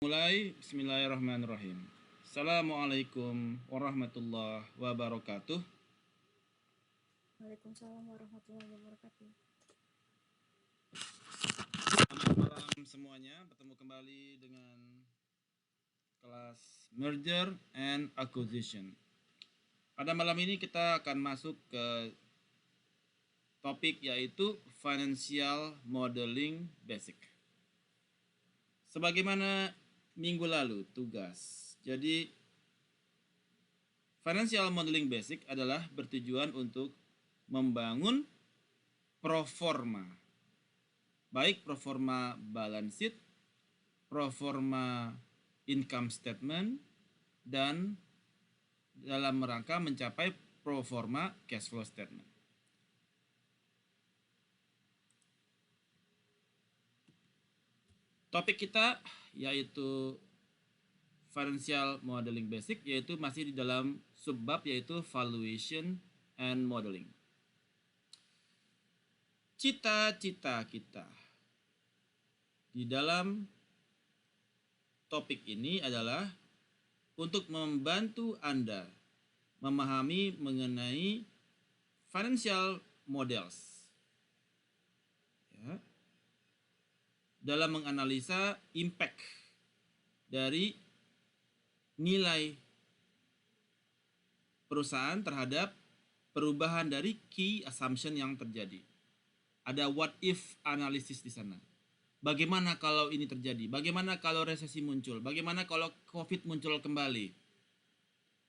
Mulai, bismillahirrahmanirrahim. Assalamualaikum warahmatullahi wabarakatuh. Waalaikumsalam warahmatullahi wabarakatuh. Selamat malam semuanya. Bertemu kembali dengan kelas Merger and Acquisition. Pada malam ini kita akan masuk ke topik yaitu Financial Modeling Basic. Sebagaimana minggu lalu tugas. Jadi Financial Modeling Basic adalah bertujuan untuk membangun proforma. Baik proforma balance sheet, proforma income statement, dan dalam rangka mencapai proforma cash flow statement. Topik kita yaitu Financial Modeling Basic, yaitu masih di dalam subbab yaitu Valuation and Modeling. Cita-cita kita di dalam topik ini adalah untuk membantu Anda memahami mengenai financial models, ya, dalam menganalisa impact dari nilai perusahaan terhadap perubahan dari key assumption yang terjadi. Ada what if analisis di sana. Bagaimana kalau ini terjadi? Bagaimana kalau resesi muncul? Bagaimana kalau COVID muncul kembali?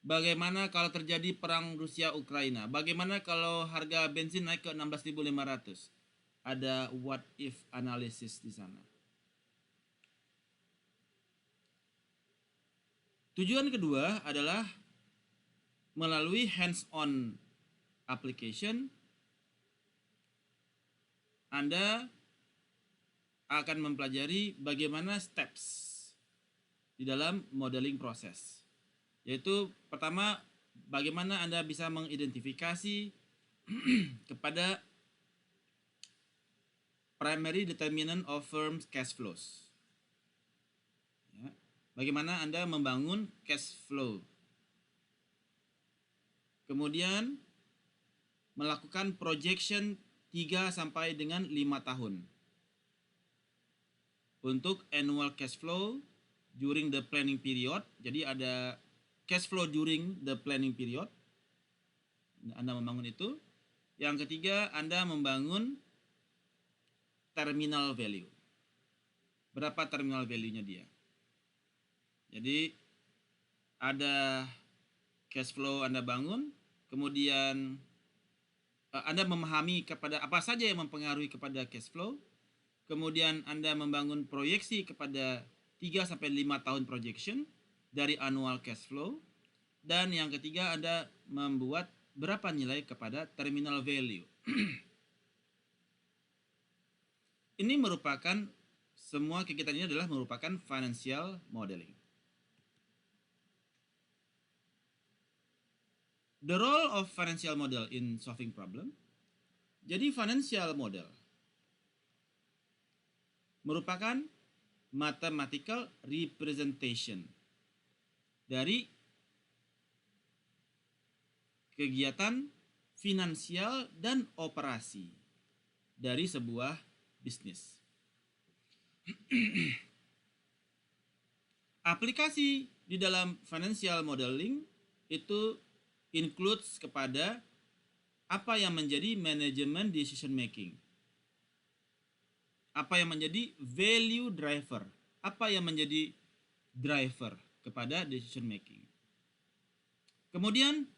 Bagaimana kalau terjadi perang Rusia-Ukraina? Bagaimana kalau harga bensin naik ke 16.500? Ada what if analisis di sana. Tujuan kedua adalah melalui hands-on application, Anda akan mempelajari bagaimana steps di dalam modeling proses. Yaitu pertama, bagaimana Anda bisa mengidentifikasi kepada primary determinant of firm's cash flows. Ya, bagaimana Anda membangun cash flow. Kemudian melakukan projection 3 sampai dengan 5 tahun. Untuk annual cash flow during the planning period. Jadi ada cash flow during the planning period. Anda membangun itu. Yang ketiga, Anda membangun terminal value. Berapa terminal value-nya dia? Jadi ada cash flow Anda bangun, kemudian Anda memahami kepada apa saja yang mempengaruhi kepada cash flow, kemudian Anda membangun proyeksi kepada 3-5 tahun projection dari annual cash flow, dan yang ketiga Anda membuat berapa nilai kepada terminal value. Ini merupakan, semua kegiatan ini adalah merupakan financial modeling. The role of financial model in solving problem. Jadi financial model merupakan mathematical representation dari kegiatan finansial dan operasi dari sebuah bisnis. Aplikasi di dalam financial modeling itu includes kepada apa yang menjadi manajemen decision making, apa yang menjadi value driver, apa yang menjadi driver kepada decision making. Kemudian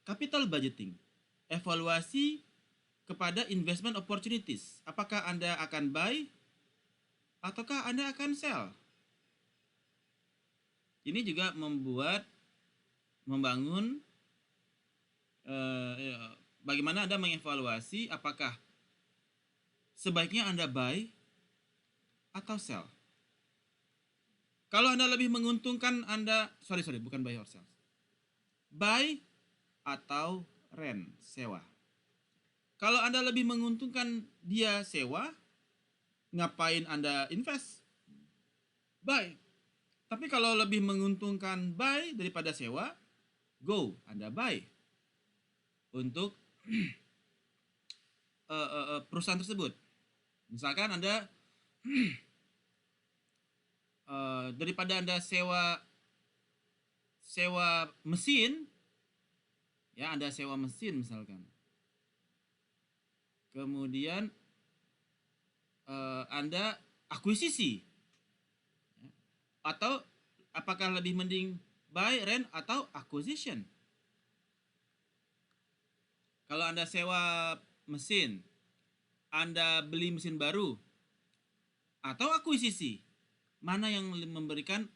capital budgeting, evaluasi kepada investment opportunities. Apakah Anda akan buy ataukah Anda akan sell? Ini juga membangun bagaimana Anda mengevaluasi apakah sebaiknya Anda buy atau sell. Kalau Anda lebih menguntungkan bukan buy or sell. Buy atau rent, sewa. Kalau Anda lebih menguntungkan dia sewa, ngapain Anda invest? buy. Tapi kalau lebih menguntungkan buy daripada sewa, go, Anda buy untuk perusahaan tersebut. Misalkan Anda daripada Anda sewa mesin, ya Anda sewa mesin misalkan. Kemudian Anda akuisisi. Atau apakah lebih mending buy, rent, atau acquisition? Kalau Anda sewa mesin, Anda beli mesin baru, atau akuisisi, mana yang memberikan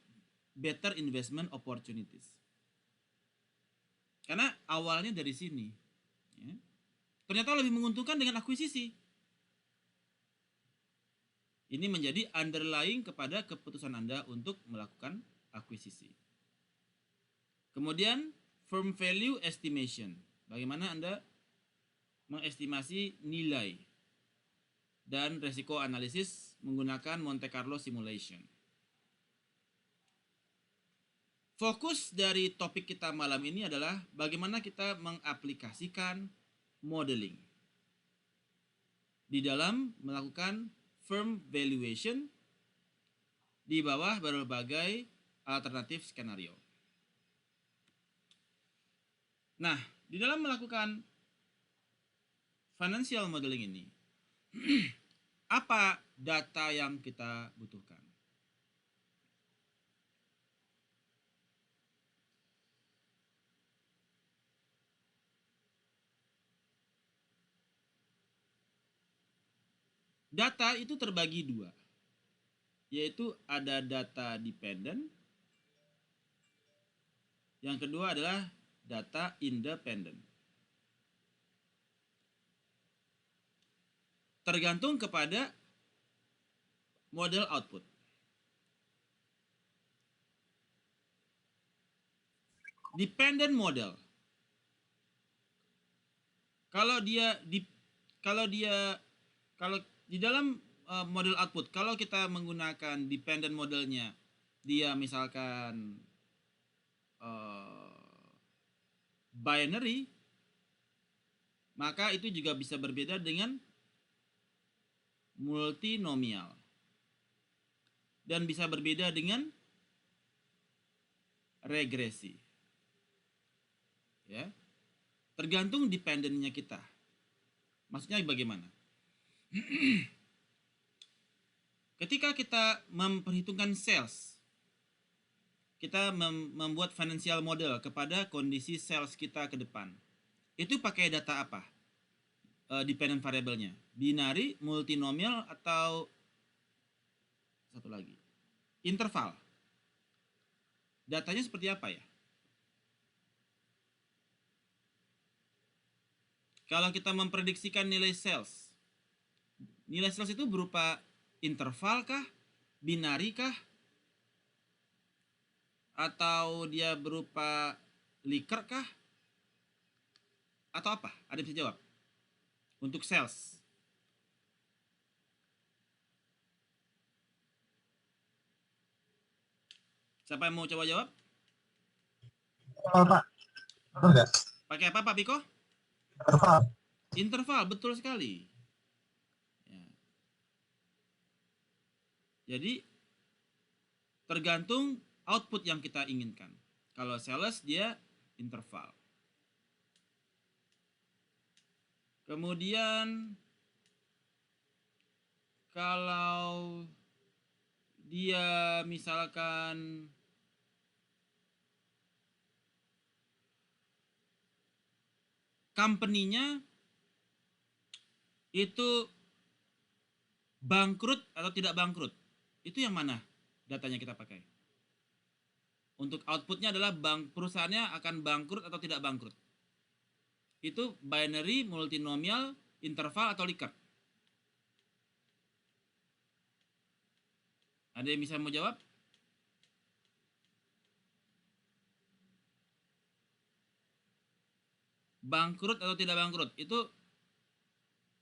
better investment opportunities? Karena awalnya dari sini, ya. Ternyata lebih menguntungkan dengan akuisisi. Ini menjadi underlying kepada keputusan Anda untuk melakukan akuisisi. Kemudian firm value estimation. Bagaimana Anda mengestimasi nilai dan resiko analisis menggunakan Monte Carlo simulation. Fokus dari topik kita malam ini adalah bagaimana kita mengaplikasikan modeling di dalam melakukan firm valuation di bawah berbagai alternatif skenario. Nah, di dalam melakukan financial modeling ini, apa data yang kita butuhkan? Data itu terbagi dua, yaitu ada data dependent, yang kedua adalah data independent. Tergantung kepada model output. Dependent model, kalau di dalam model output, kalau kita menggunakan dependent modelnya, dia misalkan binary, maka itu juga bisa berbeda dengan multinomial dan bisa berbeda dengan regresi. Ya, tergantung dependennya kita. Maksudnya bagaimana? Ketika kita memperhitungkan sales, kita membuat financial model kepada kondisi sales kita ke depan. Itu pakai data apa? Dependent variable-nya. Binary, multinomial, atau satu lagi, interval. Datanya seperti apa ya? Kalau kita memprediksikan nilai sales itu berupa interval kah? Binary kah? Atau dia berupa Likert kah? Atau apa? Ada yang bisa jawab? Untuk sales. Siapa yang mau coba jawab? Pak. Enggak. Pakai apa Pak Piko? Interval. Interval, betul sekali. Ya. Jadi tergantung output yang kita inginkan. Kalau sales dia interval. Kemudian kalau dia misalkan company-nya itu bangkrut atau tidak bangkrut, itu yang mana datanya kita pakai? Untuk outputnya adalah perusahaannya akan bangkrut atau tidak bangkrut. Itu binary, multinomial, interval, atau Likert? Ada yang bisa mau jawab? Bangkrut atau tidak bangkrut, itu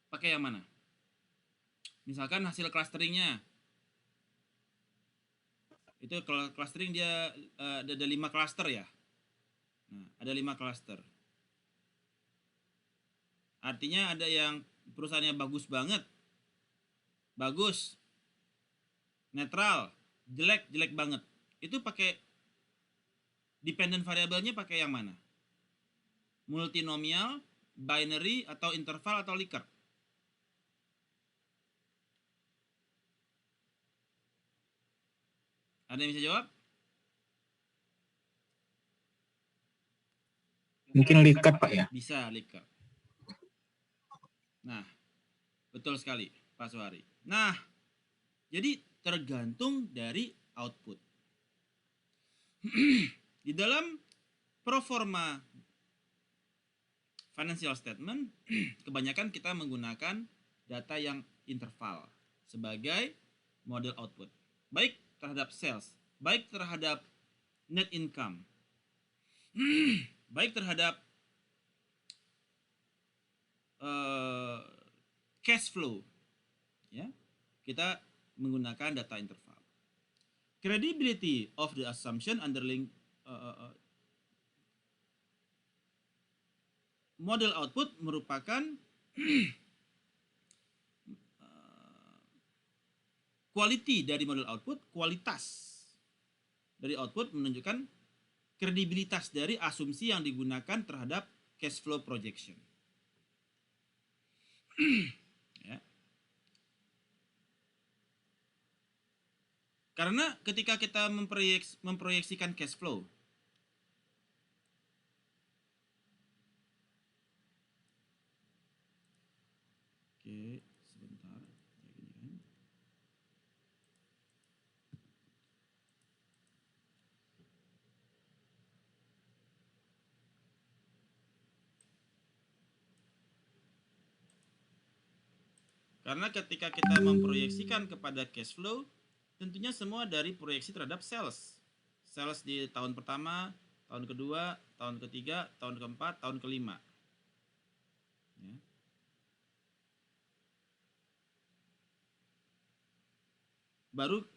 pakai yang mana? Misalkan hasil clusteringnya Itu kalau clustering dia ada 5 cluster ya. Nah, ada 5 cluster. Artinya ada yang perusahaannya bagus banget, bagus, netral, jelek, jelek banget. Itu pakai dependent variabelnya pakai yang mana? Multinomial, binary, atau interval, atau Likert? Ada yang bisa jawab? Mungkin Likert, Pak ya? Bisa Likert. Nah, betul sekali Pak Suhari. Nah, jadi tergantung dari output. Di dalam proforma financial statement, kebanyakan kita menggunakan data yang interval sebagai model output. Baik terhadap sales, baik terhadap net income, baik terhadap cash flow, ya, kita menggunakan data interval. Credibility of the assumption underlying model output merupakan quality dari model output, kualitas dari output menunjukkan kredibilitas dari asumsi yang digunakan terhadap cash flow projection. Ya. Karena ketika kita memproyeksikan cash flow, oke, sebentar, kayak gini kan. Karena ketika kita memproyeksikan kepada cash flow, tentunya semua dari proyeksi terhadap sales. Sales di tahun pertama, tahun kedua, tahun ketiga, tahun keempat, tahun kelima. Ya. Baru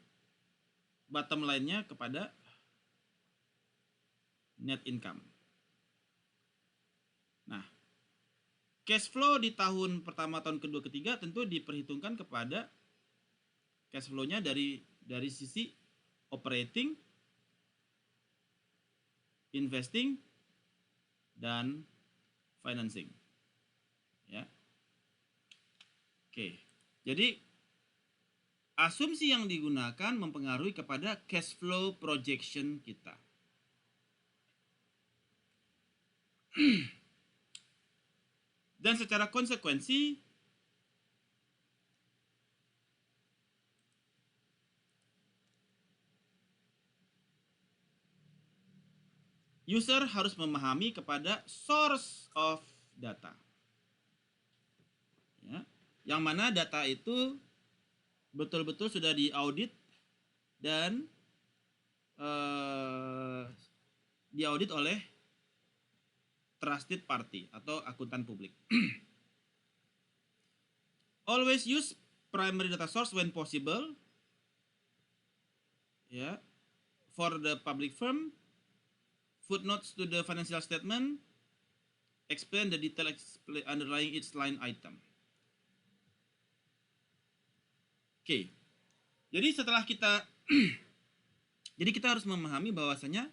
bottom line-nya kepada net income. Nah, cash flow di tahun pertama, tahun kedua, ketiga tentu diperhitungkan kepada cash flow-nya dari sisi operating, investing, dan financing. Ya. Oke. Jadi asumsi yang digunakan mempengaruhi kepada cash flow projection kita. Dan secara konsekuensi, user harus memahami kepada source of data. Ya, yang mana data itu betul-betul sudah diaudit dan diaudit oleh trusted party atau akuntan publik. Always use primary data source when possible. Ya, for the public firm, footnotes to the financial statement explain the detail underlying each line item. Oke. Jadi setelah kita jadi kita harus memahami bahwasanya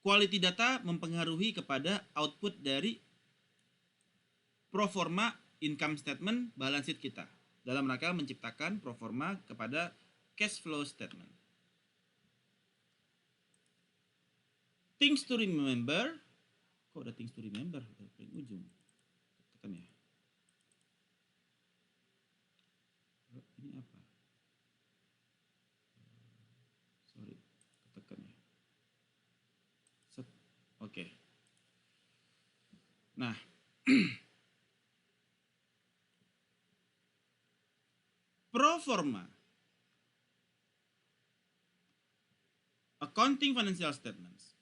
quality data mempengaruhi kepada output dari proforma income statement balance sheet kita dalam rangka menciptakan proforma kepada cash flow statement. Things to remember. Kok ada things to remember? Paling ujung. Tekan ya. Ini apa? Sorry, ketekan ya. Set. Oke. Nah, proforma accounting financial statements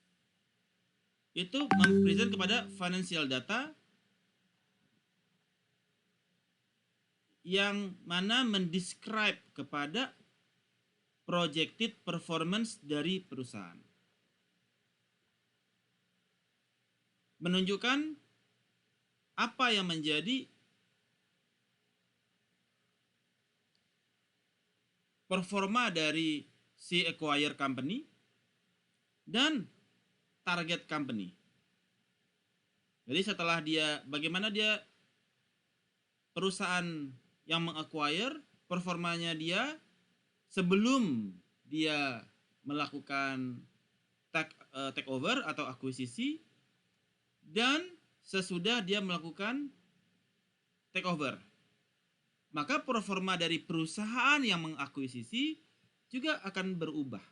itu mempresent kepada financial data yang mana mendescribe kepada projected performance dari perusahaan. Menunjukkan apa yang menjadi performa dari si acquire company dan target company. Jadi setelah bagaimana dia perusahaan yang meng-acquire, performanya dia sebelum dia melakukan take over atau akuisisi dan sesudah dia melakukan take over. Maka performa dari perusahaan yang mengakuisisi juga akan berubah.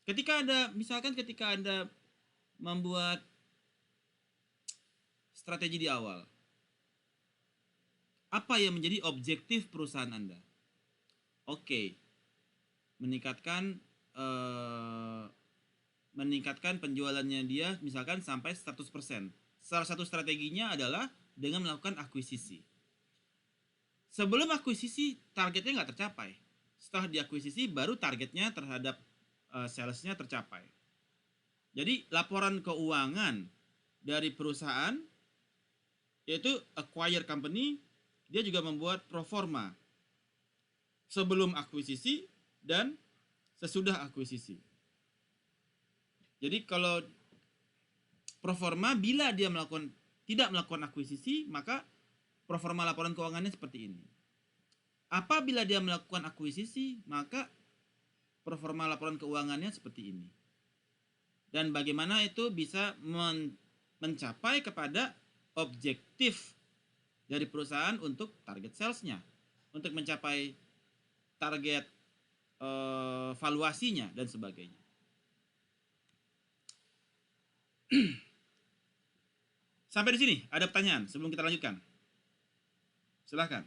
Ketika Anda membuat strategi di awal, apa yang menjadi objektif perusahaan Anda? Oke, meningkatkan penjualannya dia misalkan sampai 100%. Salah satu strateginya adalah dengan melakukan akuisisi. Sebelum akuisisi, targetnya nggak tercapai. Setelah diakuisisi, baru targetnya terhadap salesnya tercapai. Jadi laporan keuangan dari perusahaan, yaitu acquire company, dia juga membuat pro forma sebelum akuisisi dan sesudah akuisisi. Jadi kalau pro forma bila dia tidak melakukan akuisisi, maka pro forma laporan keuangannya seperti ini. Apabila dia melakukan akuisisi, maka pro forma laporan keuangannya seperti ini. Dan bagaimana itu bisa mencapai kepada objektif dari perusahaan untuk target salesnya, untuk mencapai target valuasinya dan sebagainya. Sampai di sini ada pertanyaan sebelum kita lanjutkan? Silahkan.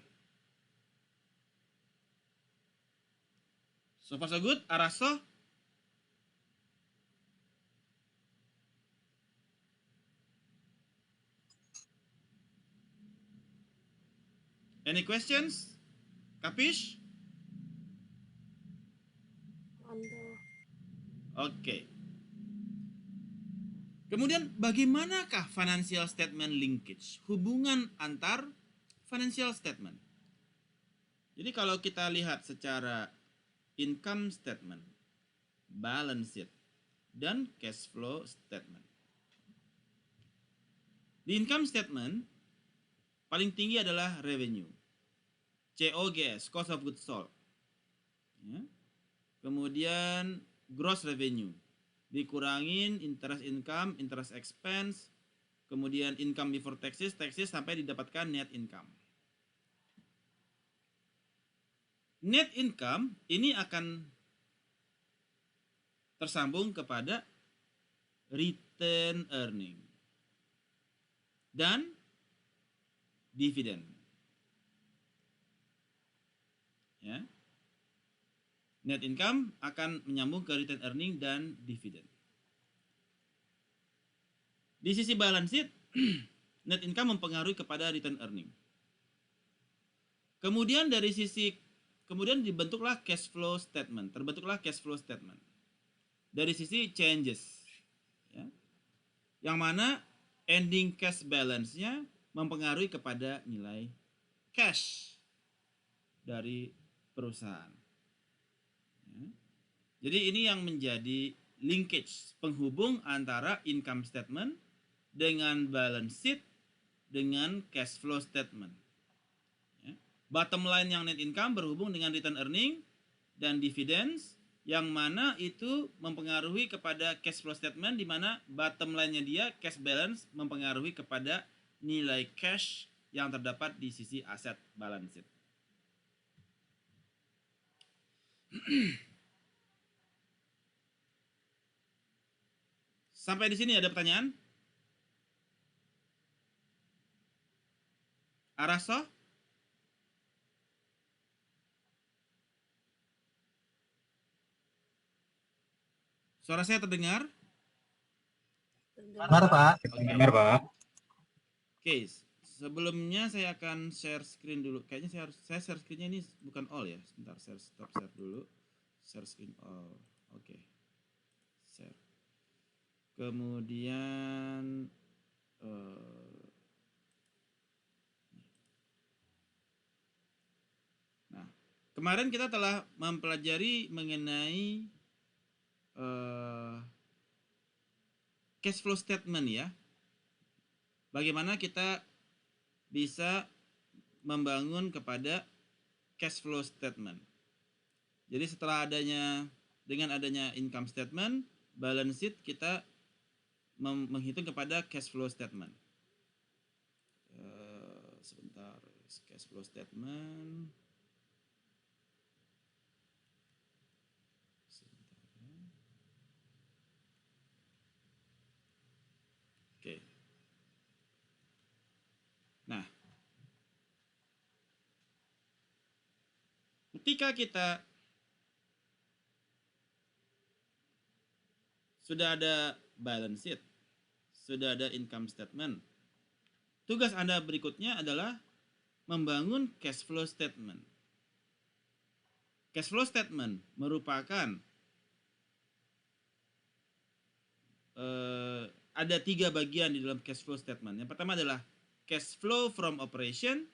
So far so good, Araso? Any questions? Kapish? Oke. Kemudian bagaimanakah financial statement linkage? Hubungan antar financial statement. Jadi kalau kita lihat secara income statement, balance sheet, dan cash flow statement. Di income statement, paling tinggi adalah revenue. COGS, cost of goods sold. Ya. Kemudian gross revenue. Dikurangin interest income, interest expense, kemudian income before taxes, sampai didapatkan net income. Net income ini akan tersambung kepada return earning dan dividen. Ya. Net income akan menyambung ke return earning dan dividen. Di sisi balance sheet, net income mempengaruhi kepada return earning. Kemudian dibentuklah cash flow statement. Terbentuklah cash flow statement. Dari sisi changes. Ya. Yang mana ending cash balance-nya mempengaruhi kepada nilai cash dari perusahaan. Ya. Jadi ini yang menjadi linkage, penghubung antara income statement dengan balance sheet dengan cash flow statement. Ya. Bottom line yang net income berhubung dengan return earning dan dividends, yang mana itu mempengaruhi kepada cash flow statement, di mana bottom line-nya dia, cash balance, mempengaruhi kepada nilai cash yang terdapat di sisi aset balance sheet. Sampai di sini ada pertanyaan? Araso? Suara saya terdengar? Benar, Pak. Benar, Pak. Oke, sebelumnya saya akan share screen dulu. Kayaknya saya share screen-nya ini bukan all ya. Sebentar, saya stop share dulu. Search in all. Oke. Share. Kemudian nah, kemarin kita telah mempelajari mengenai cash flow statement ya. Bagaimana kita bisa membangun kepada cash flow statement. Jadi setelah dengan adanya income statement, balance sheet, kita menghitung kepada cash flow statement. Sebentar, cash flow statement. Oke. Nah, ketika kita sudah ada balance sheet, sudah ada income statement, tugas Anda berikutnya adalah membangun cash flow statement. Cash flow statement merupakan ada 3 bagian di dalam cash flow statement. Yang pertama adalah cash flow from operation,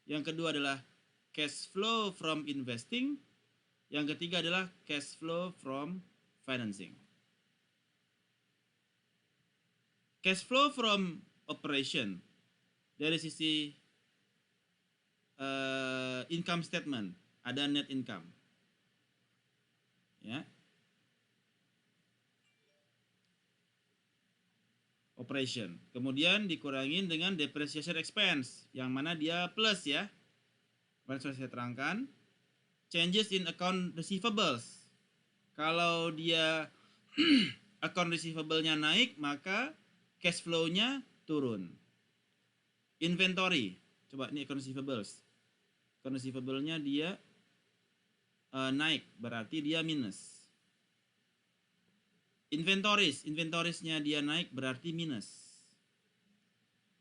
yang kedua adalah cash flow from investing, yang ketiga adalah cash flow from financing. Cash flow from operation dari sisi income statement ada net income, ya. Operation. Kemudian dikurangin dengan depreciation expense, yang mana dia plus ya. Kemarin sudah saya terangkan. Changes in account receivables. Kalau dia account receivable-nya naik, maka cash flow-nya turun. Inventory. Coba ini account receivables. Account receivable-nya dia naik, berarti dia minus. Inventories-nya dia naik, berarti minus.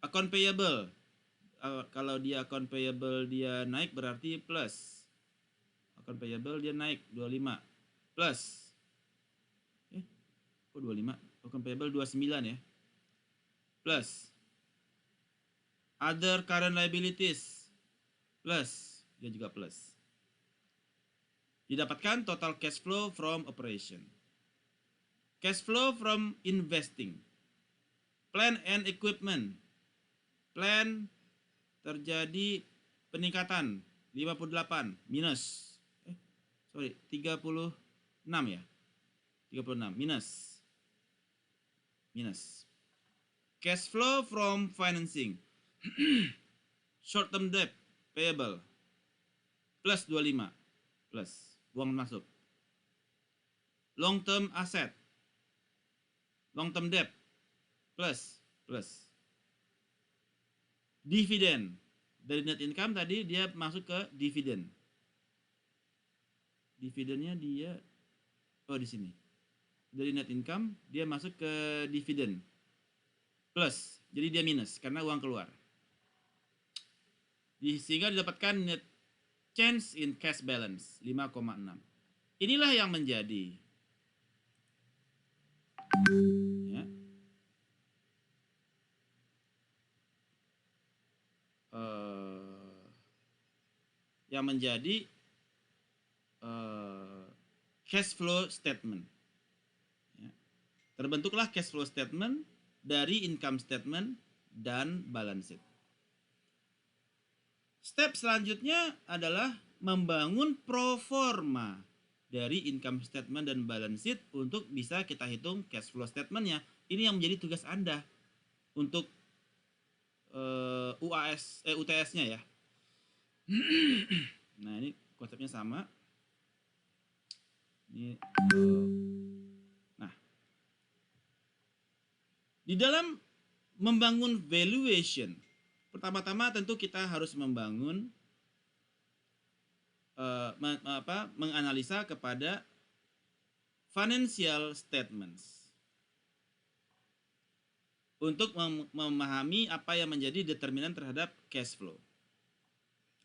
Account payable, kalau dia account payable dia naik, berarti plus. Account payable dia naik 25 plus. Kok 25? Account payable 29 ya. Plus. Other current liabilities plus, dia juga plus. Didapatkan total cash flow from operation. Cash flow from investing. Plant and equipment. Plant terjadi peningkatan 58 minus. 36 ya. 36 minus. Cash flow from financing. Short term debt payable plus 25 plus uang masuk. Long term asset, long term debt plus. Dividen dari net income tadi dia masuk ke dividen. Dividennya dia di sini. Dari net income dia masuk ke dividen plus, jadi dia minus karena uang keluar. Sehingga didapatkan net change in cash balance 5,6. Inilah yang menjadi ya, yang menjadi cash flow statement. Ya. Terbentuklah cash flow statement dari income statement dan balance sheet. Step selanjutnya adalah membangun pro forma dari income statement dan balance sheet untuk bisa kita hitung cash flow statementnya. Ini yang menjadi tugas Anda untuk UTS-nya ya. Nah, ini konsepnya sama. Nah, di dalam membangun valuation, pertama-tama tentu kita harus membangun menganalisa kepada financial statements untuk memahami apa yang menjadi determinan terhadap cash flow.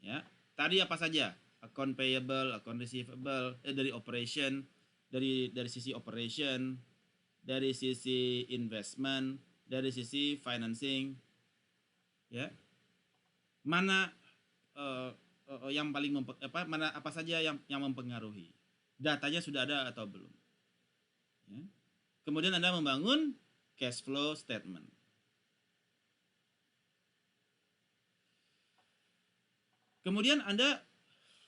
Ya, tadi apa saja? account payable, account receivable, dari operation, dari sisi operation, dari sisi investment, dari sisi financing, ya. Mana yang paling apa saja yang mempengaruhi? Datanya sudah ada atau belum? Ya. Kemudian Anda membangun cash flow statement. Kemudian Anda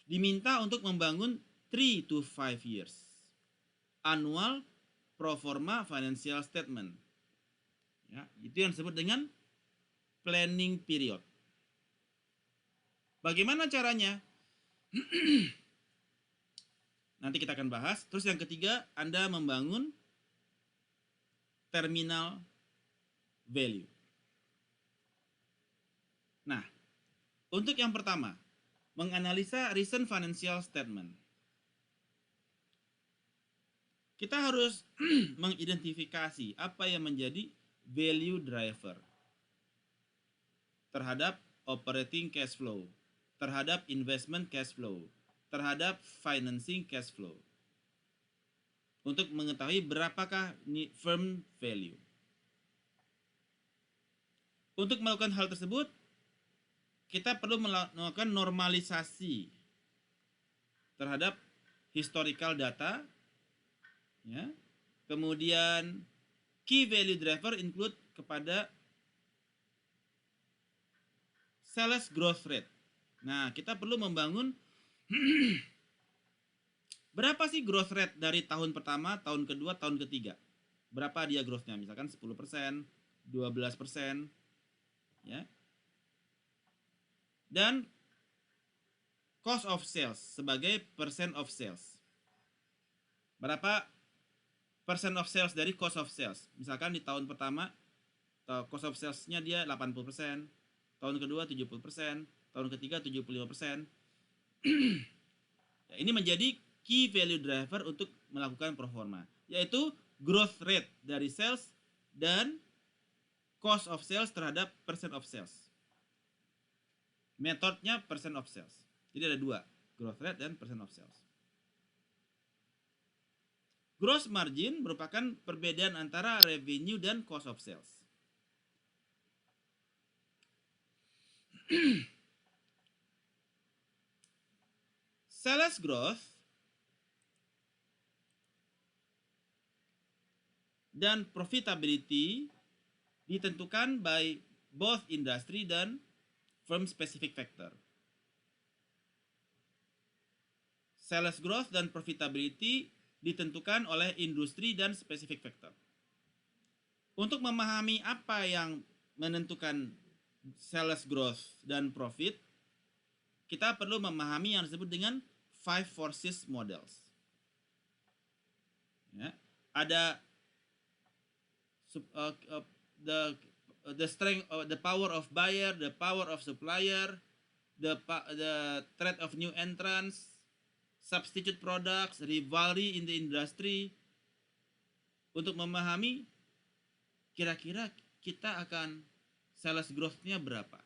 diminta untuk membangun 3 to 5 years annual pro forma financial statement. Ya, itu yang disebut dengan planning period. Bagaimana caranya? Nanti kita akan bahas. Terus yang ketiga, Anda membangun terminal value. Nah, untuk yang pertama, menganalisa recent financial statement. Kita harus mengidentifikasi apa yang menjadi value driver terhadap operating cash flow, terhadap investment cash flow, terhadap financing cash flow. Untuk mengetahui berapakah ini firm value. Untuk melakukan hal tersebut, kita perlu melakukan normalisasi terhadap historical data, ya. Kemudian key value driver include kepada sales growth rate. Nah, kita perlu membangun berapa sih growth rate dari tahun pertama, tahun kedua, tahun ketiga. Berapa dia growth-nya? Misalkan 10%, 12%, ya. Dan cost of sales sebagai percent of sales. Berapa percent of sales dari cost of sales? Misalkan di tahun pertama cost of sales-nya dia 80%, tahun kedua 70%, tahun ketiga 75%. Ya, ini menjadi key value driver untuk melakukan pro forma, yaitu growth rate dari sales dan cost of sales terhadap percent of sales. Metodenya percent of sales. Jadi ada dua, growth rate dan percent of sales. Gross margin merupakan perbedaan antara revenue dan cost of sales. Sales growth dan profitability ditentukan by both industry dan firm specific factor. Sales growth dan profitability ditentukan oleh industri dan specific factor. Untuk memahami apa yang menentukan sales growth dan profit, kita perlu memahami yang disebut dengan 5 forces models. Ya, ada the strength, the power of buyer, the power of supplier, the threat of new entrants, substitute products, rivalry in the industry. Untuk memahami kira-kira kita akan sales growth-nya berapa.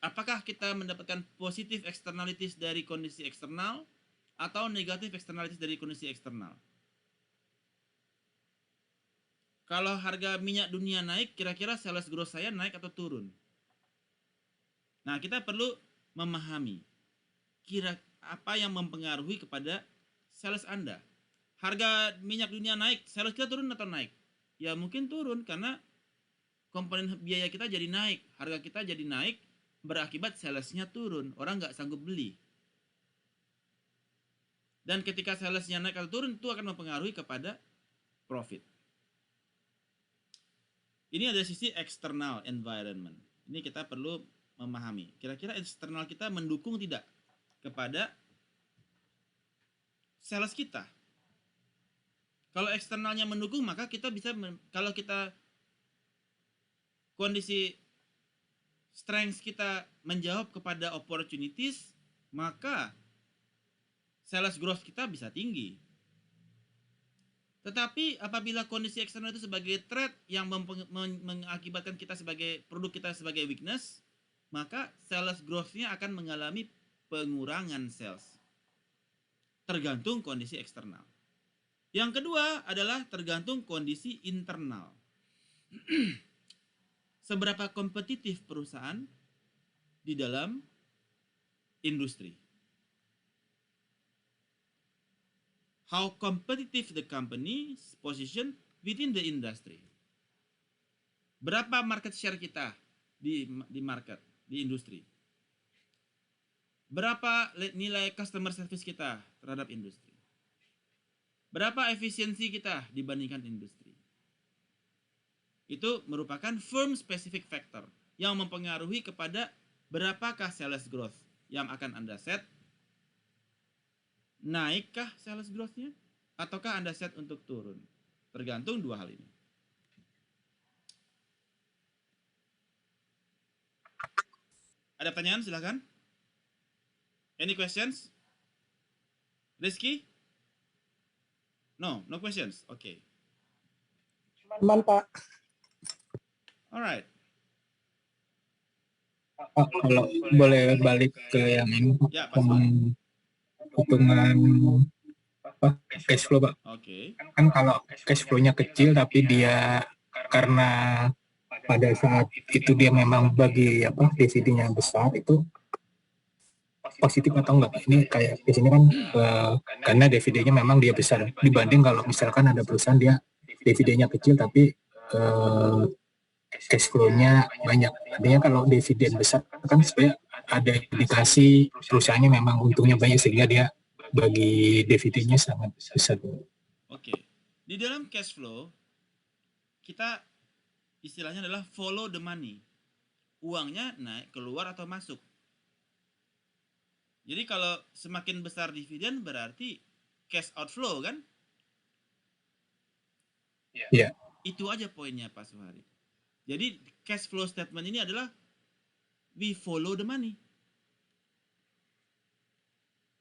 Apakah kita mendapatkan positive externalities dari kondisi eksternal atau negative externalities dari kondisi eksternal. Kalau harga minyak dunia naik, kira-kira sales growth saya naik atau turun? Nah, kita perlu memahami apa yang mempengaruhi kepada sales Anda. Harga minyak dunia naik, sales kita turun atau naik? Ya mungkin turun karena komponen biaya kita jadi naik. Harga kita jadi naik, berakibat salesnya turun. Orang nggak sanggup beli. Dan ketika salesnya naik atau turun, itu akan mempengaruhi kepada profit. Ini ada sisi external environment. Ini kita perlu memahami. Kira-kira eksternal kita mendukung tidak kepada sales kita. Kalau eksternalnya mendukung, maka kita bisa, kalau kita kondisi strength kita menjawab kepada opportunities, maka sales growth kita bisa tinggi. Tetapi apabila kondisi eksternal itu sebagai threat yang mengakibatkan kita sebagai produk kita sebagai weakness, maka sales growth-nya akan mengalami pengurangan sales. Tergantung kondisi eksternal. Yang kedua adalah tergantung kondisi internal. Seberapa kompetitif perusahaan di dalam industri. How competitive the company's position within the industry. Berapa market share kita di market, di industri? Berapa nilai customer service kita terhadap industri? Berapa efisiensi kita dibandingkan industri? Itu merupakan firm specific factor yang mempengaruhi kepada berapakah sales growth yang akan Anda set. Naikkah sales growth-nya? Ataukah Anda set untuk turun? Tergantung dua hal ini. Ada pertanyaan? Silahkan. Any questions? Rizky? No questions. Okay. Aman, Pak. Alright. Pak, kalau boleh balik ke yang ini, Ya, Pak Sumari. hitungan cash flow, Pak. Oke. Kan kalau cash flow-nya kecil tapi dia karena pada saat itu dia memang bagi dividennya besar, itu positif atau enggak, Pak? Ini kayak di sini kan karena dividennya memang dia besar dibanding kalau misalkan ada perusahaan dia dividennya kecil tapi cash flow-nya banyak. Artinya kalau dividen besar kan sebenarnya ada indikasi perusahaannya memang untungnya banyak sehingga dia bagi dividennya sangat besar. Oke. Di dalam cash flow kita istilahnya adalah follow the money. Uangnya naik, keluar atau masuk. Jadi kalau semakin besar dividen berarti cash outflow kan? Iya. Itu aja poinnya Pak Suhari. Jadi cash flow statement ini adalah we follow the money.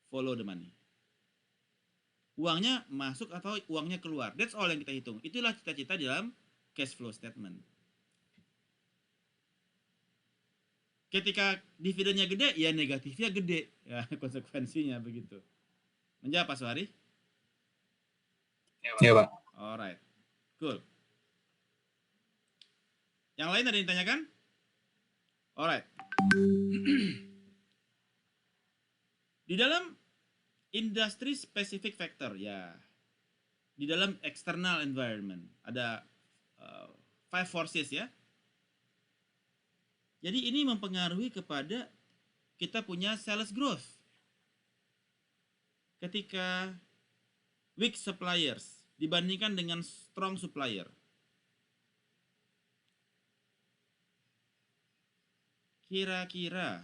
Follow the money. Uangnya masuk atau uangnya keluar. That's all yang kita hitung. Itulah cita-cita dalam cash flow statement. Ketika dividennya gede, ya negatifnya gede. Ya, konsekuensinya begitu. Menjawab Pak Suhari? Ya, Pak. Alright. Cool. Yang lain ada yang ditanyakan? Alright. Di dalam industry specific factor, ya. Di dalam external environment ada 5 forces ya. Jadi ini mempengaruhi kepada kita punya sales growth. Ketika weak suppliers dibandingkan dengan strong supplier. Kira-kira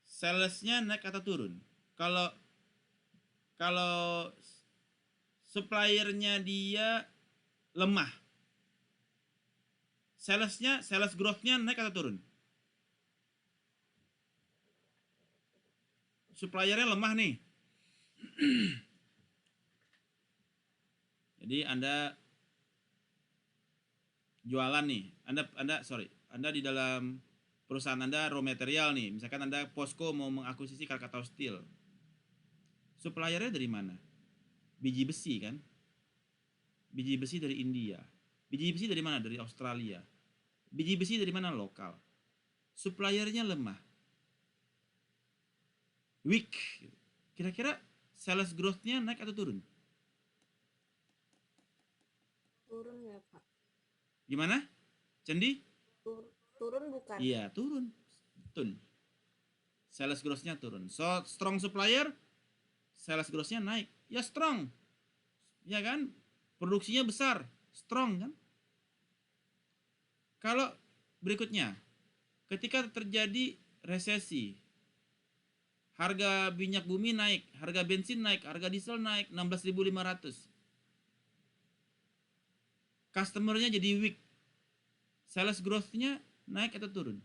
salesnya naik atau turun? Kalau suppliernya dia lemah, sales growth-nya naik atau turun? Suppliernya lemah nih. Jadi Anda jualan nih, Anda di dalam perusahaan Anda raw material nih, misalkan Anda Posco mau mengakuisisi Krakatau Steel. Suppliernya dari mana? Biji besi kan? Biji besi dari India. Biji besi dari mana? Dari Australia. Biji besi dari mana? Lokal. Suppliernya lemah. Weak. Kira-kira sales growth-nya naik atau turun? Turun ya Pak? Gimana? Cendi? Turun bukan? Iya, turun. Betul. Sales growth-nya turun. So, strong supplier, sales growth-nya naik. Ya strong. Ya kan? Produksinya besar. Strong kan? Kalau berikutnya, ketika terjadi resesi, harga minyak bumi naik, harga bensin naik, harga diesel naik 16.500. Customer-nya jadi weak. Sales growth-nya naik atau turun?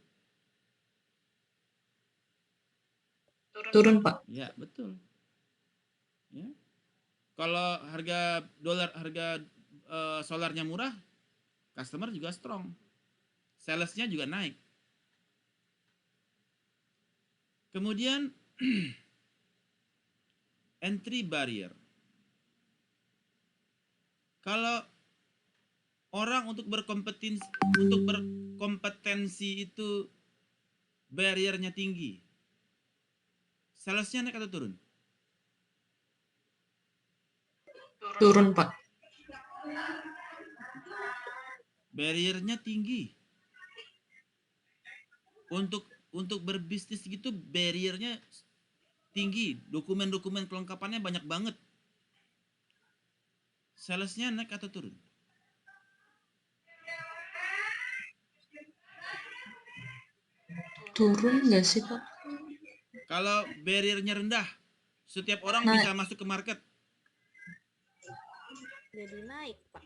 Turun, Pak. Ya, betul. Ya. Kalau harga solarnya murah, customer juga strong. salesnya juga naik. Kemudian entry barrier. Kalau orang untuk berkompetensi itu barriernya tinggi, salesnya naik atau turun? Turun, Pak. Barriernya tinggi. Untuk berbisnis gitu barriernya tinggi, dokumen-dokumen kelengkapannya banyak banget. Salesnya naik atau turun? Turun nggak sih, Pak? Kalau barriernya rendah, setiap orang Naik. bisa masuk ke market. Jadi naik, Pak.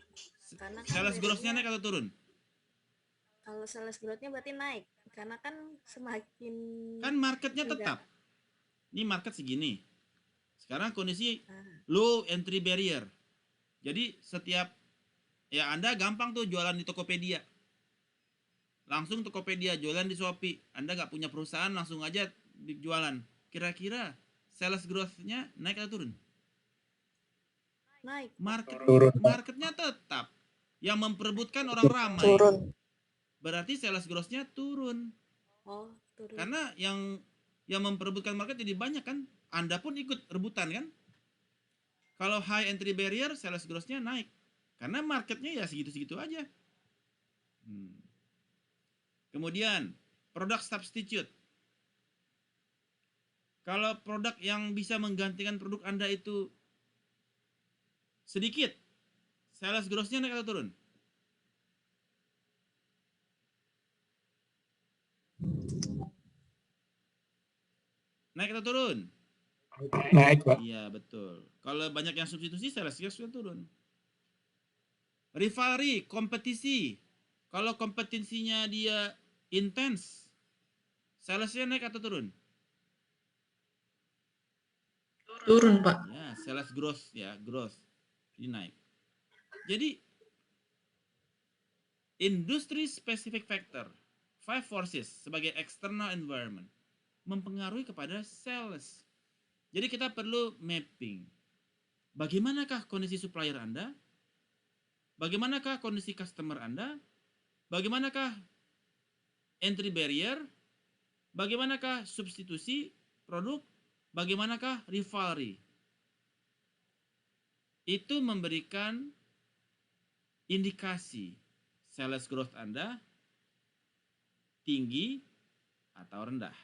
Karena kan Sales growth-nya barriernya- naik atau turun? Kalau sales growth-nya berarti naik. Karena kan semakin Kan marketnya Enggak. tetap. Ini market segini. Sekarang kondisi Ah, low entry barrier. Jadi setiap ya Anda gampang tuh jualan di Tokopedia. Langsung Tokopedia jualan di Shopee. Anda nggak punya perusahaan langsung aja jualan. Kira-kira sales growth-nya naik atau turun? naik. Turun. Marketnya tetap. Yang memperebutkan orang ramai. Turun. Berarti sales growth-nya turun. Oh, turun. Karena yang memperebutkan market jadi banyak kan. Anda pun ikut rebutan kan. Kalau high entry barrier, sales growth-nya naik. Karena marketnya ya segitu-segitu aja. Kemudian, product substitute. Kalau produk yang bisa menggantikan produk Anda itu sedikit, sales growth-nya naik atau turun? Naik atau turun? Naik, Pak. Iya, betul. Kalau banyak yang substitusi, sales growth-nya turun. Rivalry, kompetisi. Kalau kompetisinya dia intens, salesnya naik atau turun? Turun, Pak. Ya, sales growth ya, growth. Ini naik. Jadi industry specific factor, 5 forces sebagai external environment mempengaruhi kepada sales. Jadi kita perlu mapping. Bagaimanakah kondisi supplier Anda? Bagaimanakah kondisi customer Anda? Bagaimanakah entry barrier? Bagaimanakah substitusi produk? Bagaimanakah rivalry? Itu memberikan indikasi sales growth Anda tinggi atau rendah.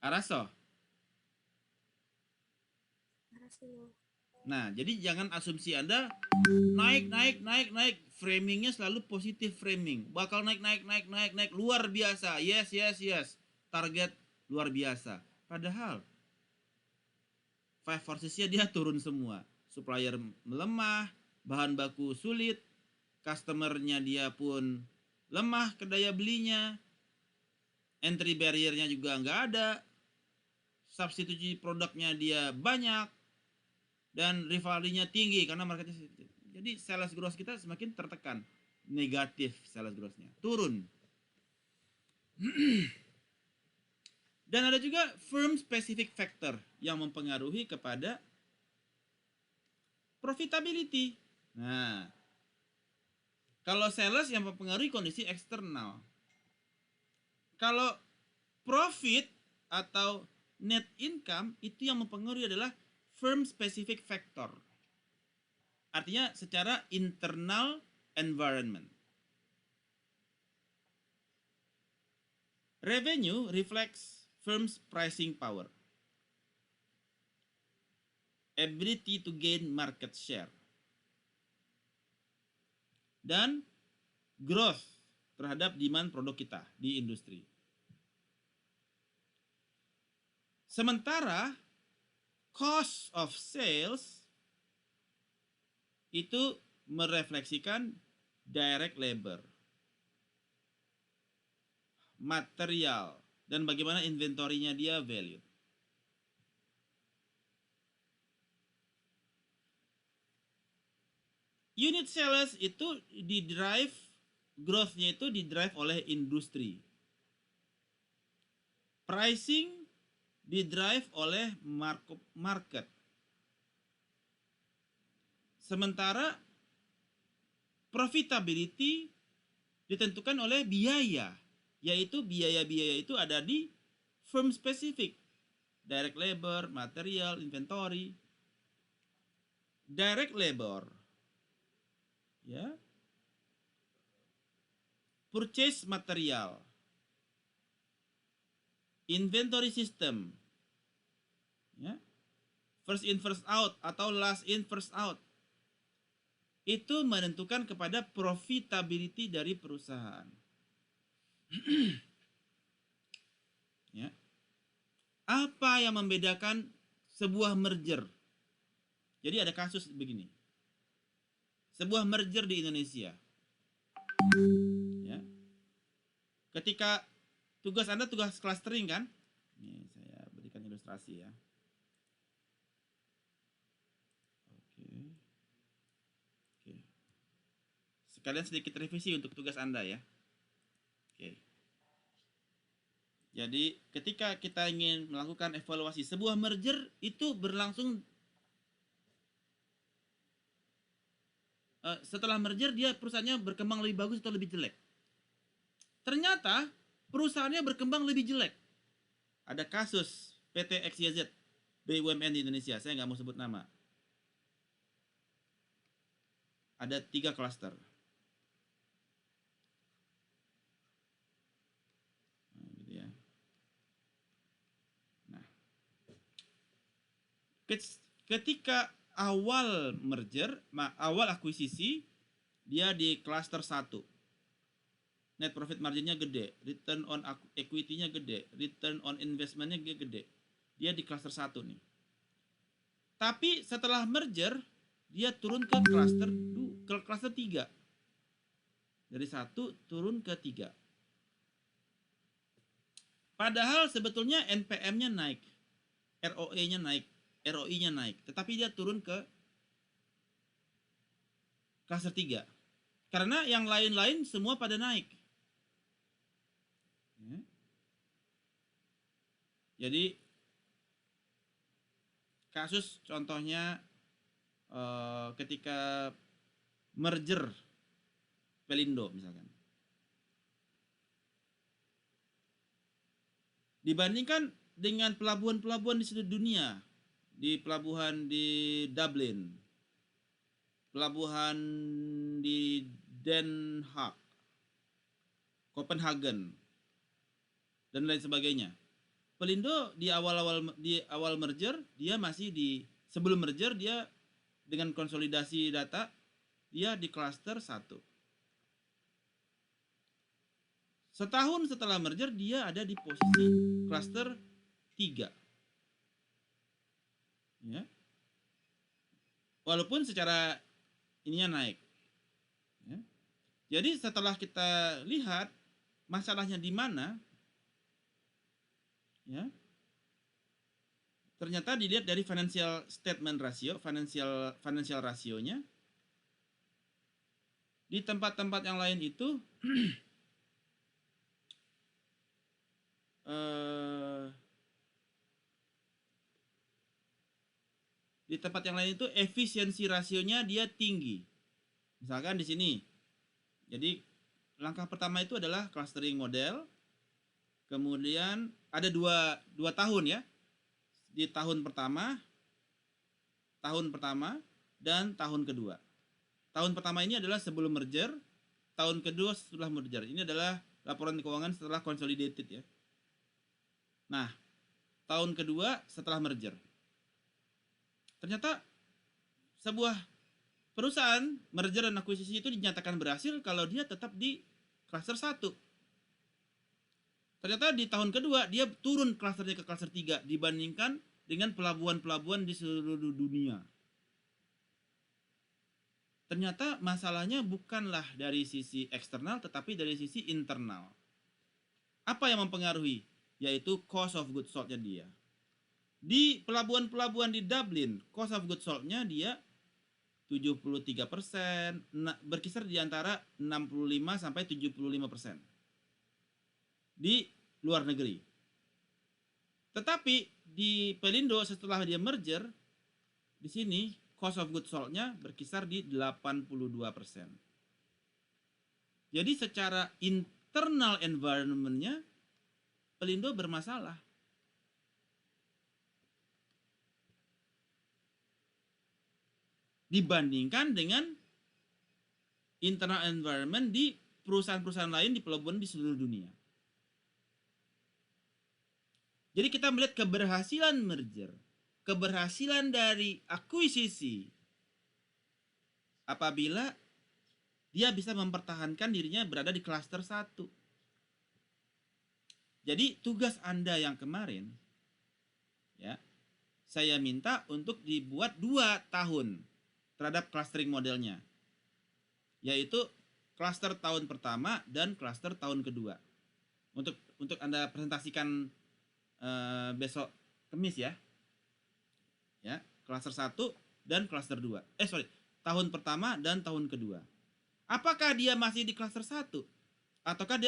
Araso. Nah, jadi jangan asumsi Anda naik. Framingnya selalu positif framing. Bakal naik. Luar biasa. Yes. Target luar biasa. Padahal 5 forces-nya dia turun semua. Supplier melemah, bahan baku sulit, customer-nya dia pun lemah ke daya belinya, entry barrier-nya juga nggak ada, substitusi produknya dia banyak, dan rivalry-nya tinggi karena marketnya sedikit. Jadi sales growth kita semakin tertekan. Negatif sales growth-nya. Turun. Dan ada juga firm specific factor yang mempengaruhi kepada profitability. Nah, kalau sales yang mempengaruhi kondisi eksternal. Kalau profit atau net income itu yang mempengaruhi adalah firm specific factor. Artinya secara internal environment. Revenue reflects firm's pricing power. Ability to gain market share. Dan growth terhadap demand produk kita di industri. Sementara cost of sales itu merefleksikan direct labor, material, dan bagaimana inventorinya dia value. Unit sales itu didrive growth-nya itu didrive oleh industri. Pricing didrive oleh market. Sementara profitability ditentukan oleh biaya, yaitu biaya-biaya itu ada di firm spesifik. Direct labor, material, inventory. Direct labor, ya, purchase material, inventory system, ya, first in first out atau last in first out, itu menentukan kepada profitability dari perusahaan. Ya. Apa yang membedakan sebuah merger? Jadi ada kasus begini. Sebuah merger di Indonesia. Ya. Ketika tugas Anda tugas clustering kan? Ini saya berikan ilustrasi ya. Oke. Sekalian sedikit revisi untuk tugas Anda ya. Oke. Jadi ketika kita ingin melakukan evaluasi sebuah merger itu berlangsung setelah merger dia perusahaannya berkembang lebih bagus atau lebih jelek. Ternyata perusahaannya berkembang lebih jelek. Ada kasus PT XYZ BUMN di Indonesia, saya nggak mau sebut nama. Ada 3 klaster. Nah, gitu ya. Nah, ketika awal merger, awal akuisisi, dia di cluster 1. Net profit marginnya gede, return on equity-nya gede, return on investment-nya gede. Dia di cluster 1 nih. Tapi setelah merger, dia turun ke cluster 3. Dari 1 turun ke 3. Padahal sebetulnya NPM-nya naik, ROE-nya naik, ROI-nya naik, tetapi dia turun ke cluster 3. Karena yang lain-lain semua pada naik. Ya. Jadi kasus contohnya ketika merger Pelindo misalkan. Dibandingkan dengan pelabuhan-pelabuhan di seluruh dunia, di pelabuhan di Dublin, pelabuhan di Den Haag, Copenhagen, dan lain sebagainya. Pelindo di awal merger dia masih di sebelum merger dia dengan konsolidasi data dia di cluster 1. Setahun setelah merger dia ada di posisi cluster 3. Ya. Walaupun secara ininya naik. Ya. Jadi setelah kita lihat masalahnya di mana, ya, ternyata dilihat dari financial statement ratio, financial rasionya. Di tempat-tempat yang lain itu di tempat yang lain itu efisiensi rasionya dia tinggi. Misalkan di sini. Jadi langkah pertama itu adalah clustering model. Kemudian ada dua tahun ya. Di tahun pertama dan tahun kedua. Tahun pertama ini adalah sebelum merger, tahun kedua setelah merger. Ini adalah laporan keuangan setelah consolidated ya. Nah, tahun kedua setelah merger. Ternyata sebuah perusahaan merger dan akuisisi itu dinyatakan berhasil kalau dia tetap di cluster 1. Ternyata di tahun kedua dia turun clusternya ke cluster 3 dibandingkan dengan pelabuhan-pelabuhan di seluruh dunia. Ternyata masalahnya bukanlah dari sisi eksternal tetapi dari sisi internal. Apa yang mempengaruhi? Yaitu cost of goods sold-nya dia. Di pelabuhan-pelabuhan di Dublin, cost of goods sold-nya dia 73%, berkisar di antara 65 sampai 75% di luar negeri. Tetapi di Pelindo setelah dia merger, di sini cost of goods sold-nya berkisar di 82%. Jadi secara internal environment-nya Pelindo bermasalah. Dibandingkan dengan internal environment di perusahaan-perusahaan lain di pelabuhan di seluruh dunia. Jadi kita melihat keberhasilan merger, keberhasilan dari akuisisi apabila dia bisa mempertahankan dirinya berada di klaster 1. Jadi tugas Anda yang kemarin, ya, saya minta untuk dibuat 2 tahun terhadap clustering modelnya, yaitu cluster tahun pertama dan cluster tahun kedua. Untuk Anda presentasikan besok Kamis ya. Ya, cluster 1 dan cluster 2. Tahun pertama dan tahun kedua. Apakah dia masih di cluster 1? Ataukah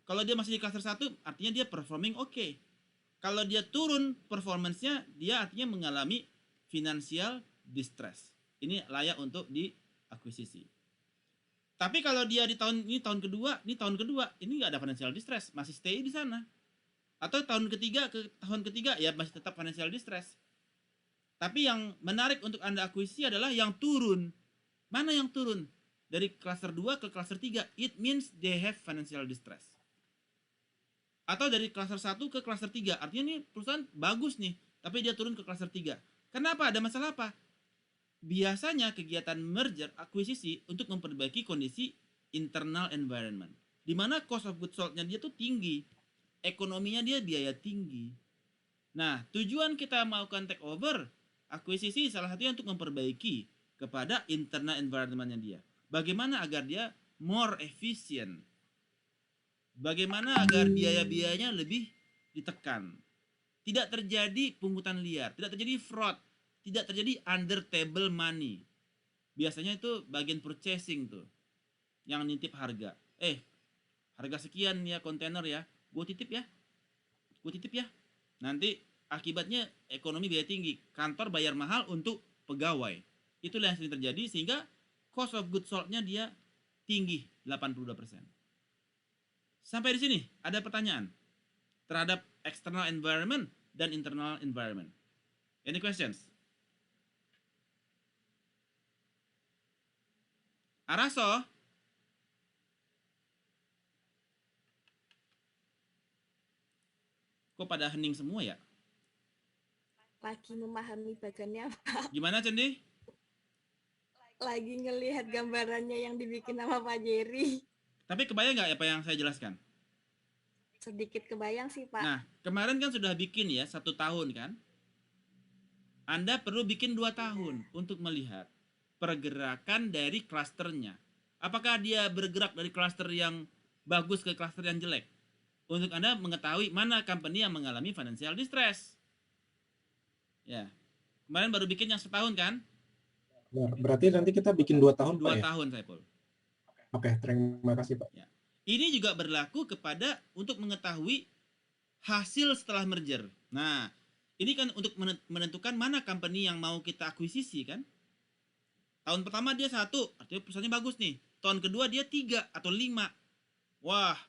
kalau dia masih di cluster 1 artinya dia performing oke. Kalau dia turun performance-nya, dia artinya mengalami financial distress. Ini layak untuk diakuisisi. Tapi kalau dia di tahun kedua, ini nggak ada financial distress, masih stay di sana. Atau tahun ketiga ya masih tetap financial distress. Tapi yang menarik untuk Anda akuisisi adalah yang turun. Mana yang turun? Dari cluster 2 ke cluster 3. It means they have financial distress. Atau dari cluster 1 ke cluster 3. Artinya nih perusahaan bagus nih, tapi dia turun ke cluster 3. Kenapa? Ada masalah apa? Biasanya kegiatan merger akuisisi untuk memperbaiki kondisi internal environment, di mana cost of goods sold-nya dia tuh tinggi, ekonominya dia biaya tinggi. Nah, tujuan kita melakukan take over akuisisi salah satunya untuk memperbaiki kepada internal environment-nya dia. Bagaimana agar dia more efficient? Bagaimana agar biaya-biayanya lebih ditekan? Tidak terjadi pungutan liar, tidak terjadi fraud, tidak terjadi under table money. Biasanya itu bagian purchasing tuh yang nitip harga. Harga sekian ya kontainer ya, gue titip ya. Nanti akibatnya ekonomi biaya tinggi, kantor bayar mahal untuk pegawai. Itulah yang sering terjadi sehingga cost of goods sold-nya dia tinggi 82%. Sampai di sini ada pertanyaan terhadap external environment dan internal environment. Any questions? Araso? Kok pada hening semua ya? Lagi memahami bagannya, Pak. Gimana Cendi? Lagi ngelihat gambarannya yang dibikin sama Pak Jerry. Tapi kebayang nggak apa yang saya jelaskan? Sedikit kebayang sih, Pak. Nah, kemarin kan sudah bikin ya 1 tahun kan? Anda perlu bikin 2 tahun untuk melihat pergerakan dari klasternya. Apakah dia bergerak dari klaster yang bagus ke klaster yang jelek? Untuk Anda mengetahui mana company yang mengalami financial distress. Ya, kemarin baru bikin yang 1 tahun kan? Berarti nanti kita bikin 2 tahun, 2 Pak, ya? tahun, Saiful. Oke, terima kasih, Pak. Ya. Ini juga berlaku kepada untuk mengetahui hasil setelah merger. Nah, ini kan untuk menentukan mana company yang mau kita akuisisi kan? Tahun pertama dia 1, artinya perusahaannya bagus nih. Tahun kedua dia 3 atau 5. Wah,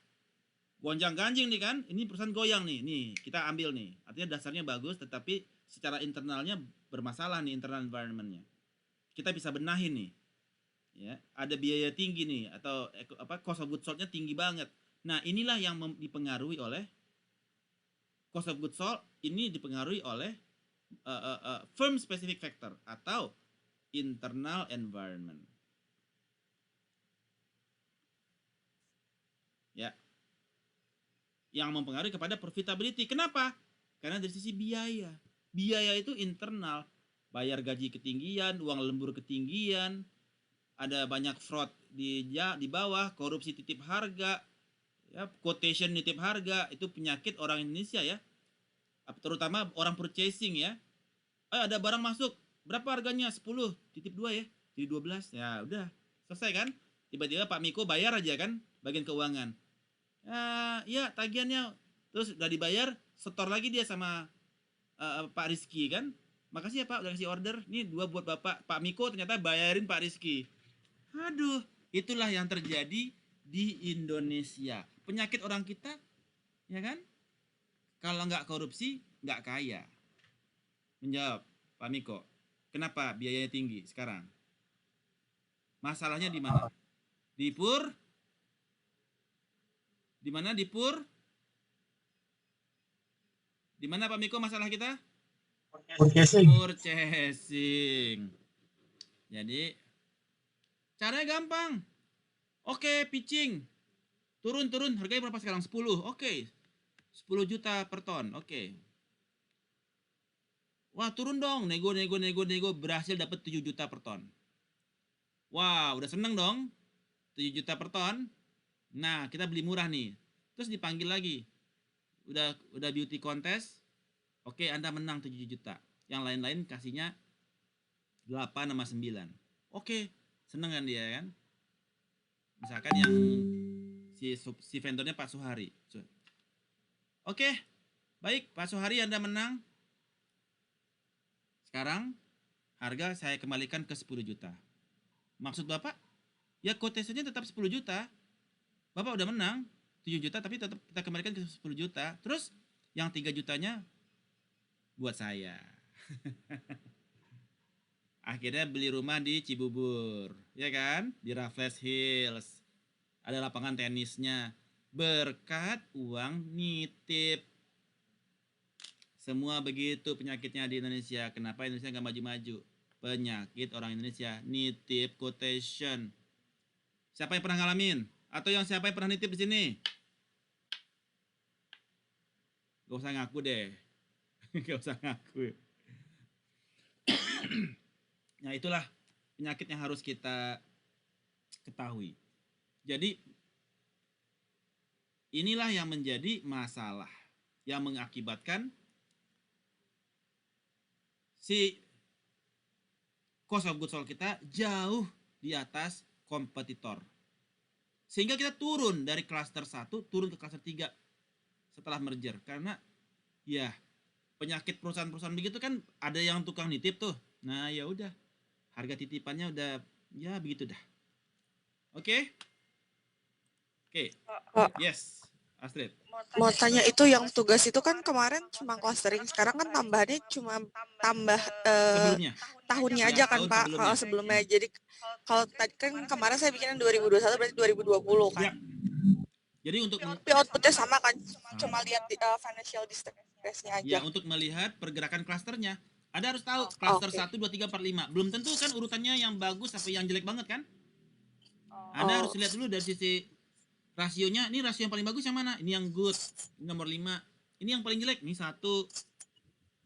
gonjang-ganjing nih kan? Ini perusahaan goyang nih. Nih, kita ambil nih. Artinya dasarnya bagus, tetapi secara internalnya bermasalah nih internal environment-nya. Kita bisa benahin nih. Ya, ada biaya tinggi nih atau cost of goods sold-nya tinggi banget. Nah, inilah yang dipengaruhi oleh cost of goods sold ini dipengaruhi oleh firm specific factor atau internal environment. Ya. Yang mempengaruhi kepada profitability. Kenapa? Karena dari sisi biaya. Biaya itu internal. Bayar gaji ketinggian, uang lembur ketinggian, ada banyak fraud di bawah, korupsi titip harga, ya, quotation nitip harga, itu penyakit orang Indonesia ya. Terutama orang purchasing ya. Ada barang masuk, berapa harganya? 10, titip 2 ya. jadi 12. Ya udah, selesai kan? Tiba-tiba Pak Miko bayar aja kan bagian keuangan. Ya tagihannya, terus udah dibayar, setor lagi dia sama Pak Rizky kan. Makasih ya Pak udah kasih order. Nih 2 buat Bapak. Pak Miko ternyata bayarin Pak Rizky. Aduh, itulah yang terjadi di Indonesia. Penyakit orang kita, ya kan? Kalau nggak korupsi, nggak kaya. Menjawab, Pak Miko. Kenapa biayanya tinggi sekarang? Masalahnya di mana? Di Pur? Di mana di Pur? Di mana Pak Miko masalah kita? Purchasing. Purchasing. Jadi caranya gampang. Oke, pitching. Turun. Harganya berapa sekarang? 10. Oke. 10 juta per ton. Oke. Wah, turun dong. Nego. Berhasil dapat 7 juta per ton. Wah, udah seneng dong. 7 juta per ton. Nah, kita beli murah nih. Terus dipanggil lagi. Udah beauty contest. Oke, Anda menang 7 juta. Yang lain-lain kasihnya 8 sama 9. Oke, seneng kan dia kan? Misalkan yang si vendornya Pak Suhari. Oke, baik Pak Suhari Anda menang. Sekarang harga saya kembalikan ke 10 juta. Maksud Bapak? Ya quotation-nya tetap 10 juta. Bapak udah menang 7 juta tapi tetap kita kembalikan ke 10 juta. Terus yang 3 jutanya buat saya. Akhirnya beli rumah di Cibubur, ya kan? Di Raffles Hills. Ada lapangan tenisnya. Berkat uang nitip. Semua begitu penyakitnya di Indonesia. Kenapa Indonesia nggak maju-maju? Penyakit orang Indonesia, nitip quotation. Siapa yang pernah ngalamin? Atau siapa yang pernah nitip di sini? Gak usah ngaku deh. Gak usah ngaku. Nah, itulah penyakit yang harus kita ketahui. Jadi inilah yang menjadi masalah yang mengakibatkan si cost of goods sold kita jauh di atas kompetitor. Sehingga kita turun dari klaster 1 turun ke klaster 3 setelah merger. Karena ya penyakit perusahaan-perusahaan begitu kan ada yang tukang nitip tuh. Nah, ya udah. Harga titipannya udah ya begitu dah. Oke? Oke. Yes, Astrid. Mau tanya itu yang tugas itu kan kemarin cuma clustering, sekarang kan tambahannya cuma tambah Sebelumnya. tahunnya Ya, aja kan tahun Pak, sebelumnya. kalau sebelumnya. Jadi kalau tadi kan kemarin saya bikin 2021 berarti 2020 kan. Ya. Jadi untuk Tapi outputnya sama kan, cuma lihat financial distress-nya aja. ya untuk melihat pergerakan klasternya, Anda harus tahu klaster 1 2 3 4 5. Belum tentu kan urutannya yang bagus apa yang jelek banget kan? Anda harus lihat dulu dari sisi rasionya. Ini rasio yang paling bagus yang mana? Ini yang good, ini nomor 5. Ini yang paling jelek, ini 1.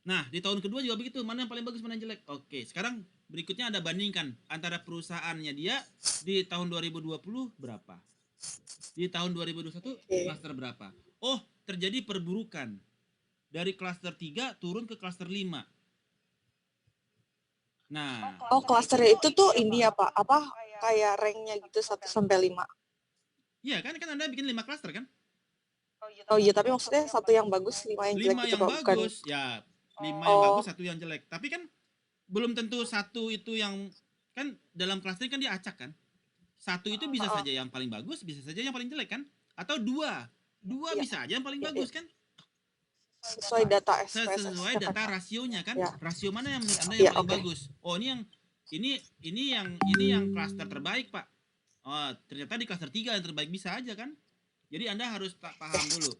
Nah, di tahun kedua juga begitu. Mana yang paling bagus, mana yang jelek. Oke, sekarang berikutnya Anda bandingkan antara perusahaannya dia di tahun 2020 berapa? Di tahun 2021 klaster berapa? Oh, terjadi perburukan. Dari klaster 3 turun ke klaster 5. Nah, Oh, clusternya itu tuh ini ya Pak, apa kayak ranknya gitu 1 sampai 5. iya kan Anda bikin 5 klaster kan? Oh iya, tapi maksudnya 1 yang bagus, 5 yang jelek 5 gitu yang Pak, bukan. bagus. Ya, 5 yang bagus, 1 yang jelek. Tapi kan belum tentu 1 itu yang kan dalam clustering kan dia acak kan? 1 itu bisa saja yang paling bagus, bisa saja yang paling jelek kan? Atau 2 Iya. bisa aja yang paling bagus kan? Sesuai data SPSS. Sesuai data rasionya kan? Ya. Rasio mana yang menurut Anda Iya, yang paling oke. bagus? Oh, ini yang klaster terbaik, Pak. Oh, ternyata di klaster 3 yang terbaik bisa aja kan? Jadi Anda harus paham dulu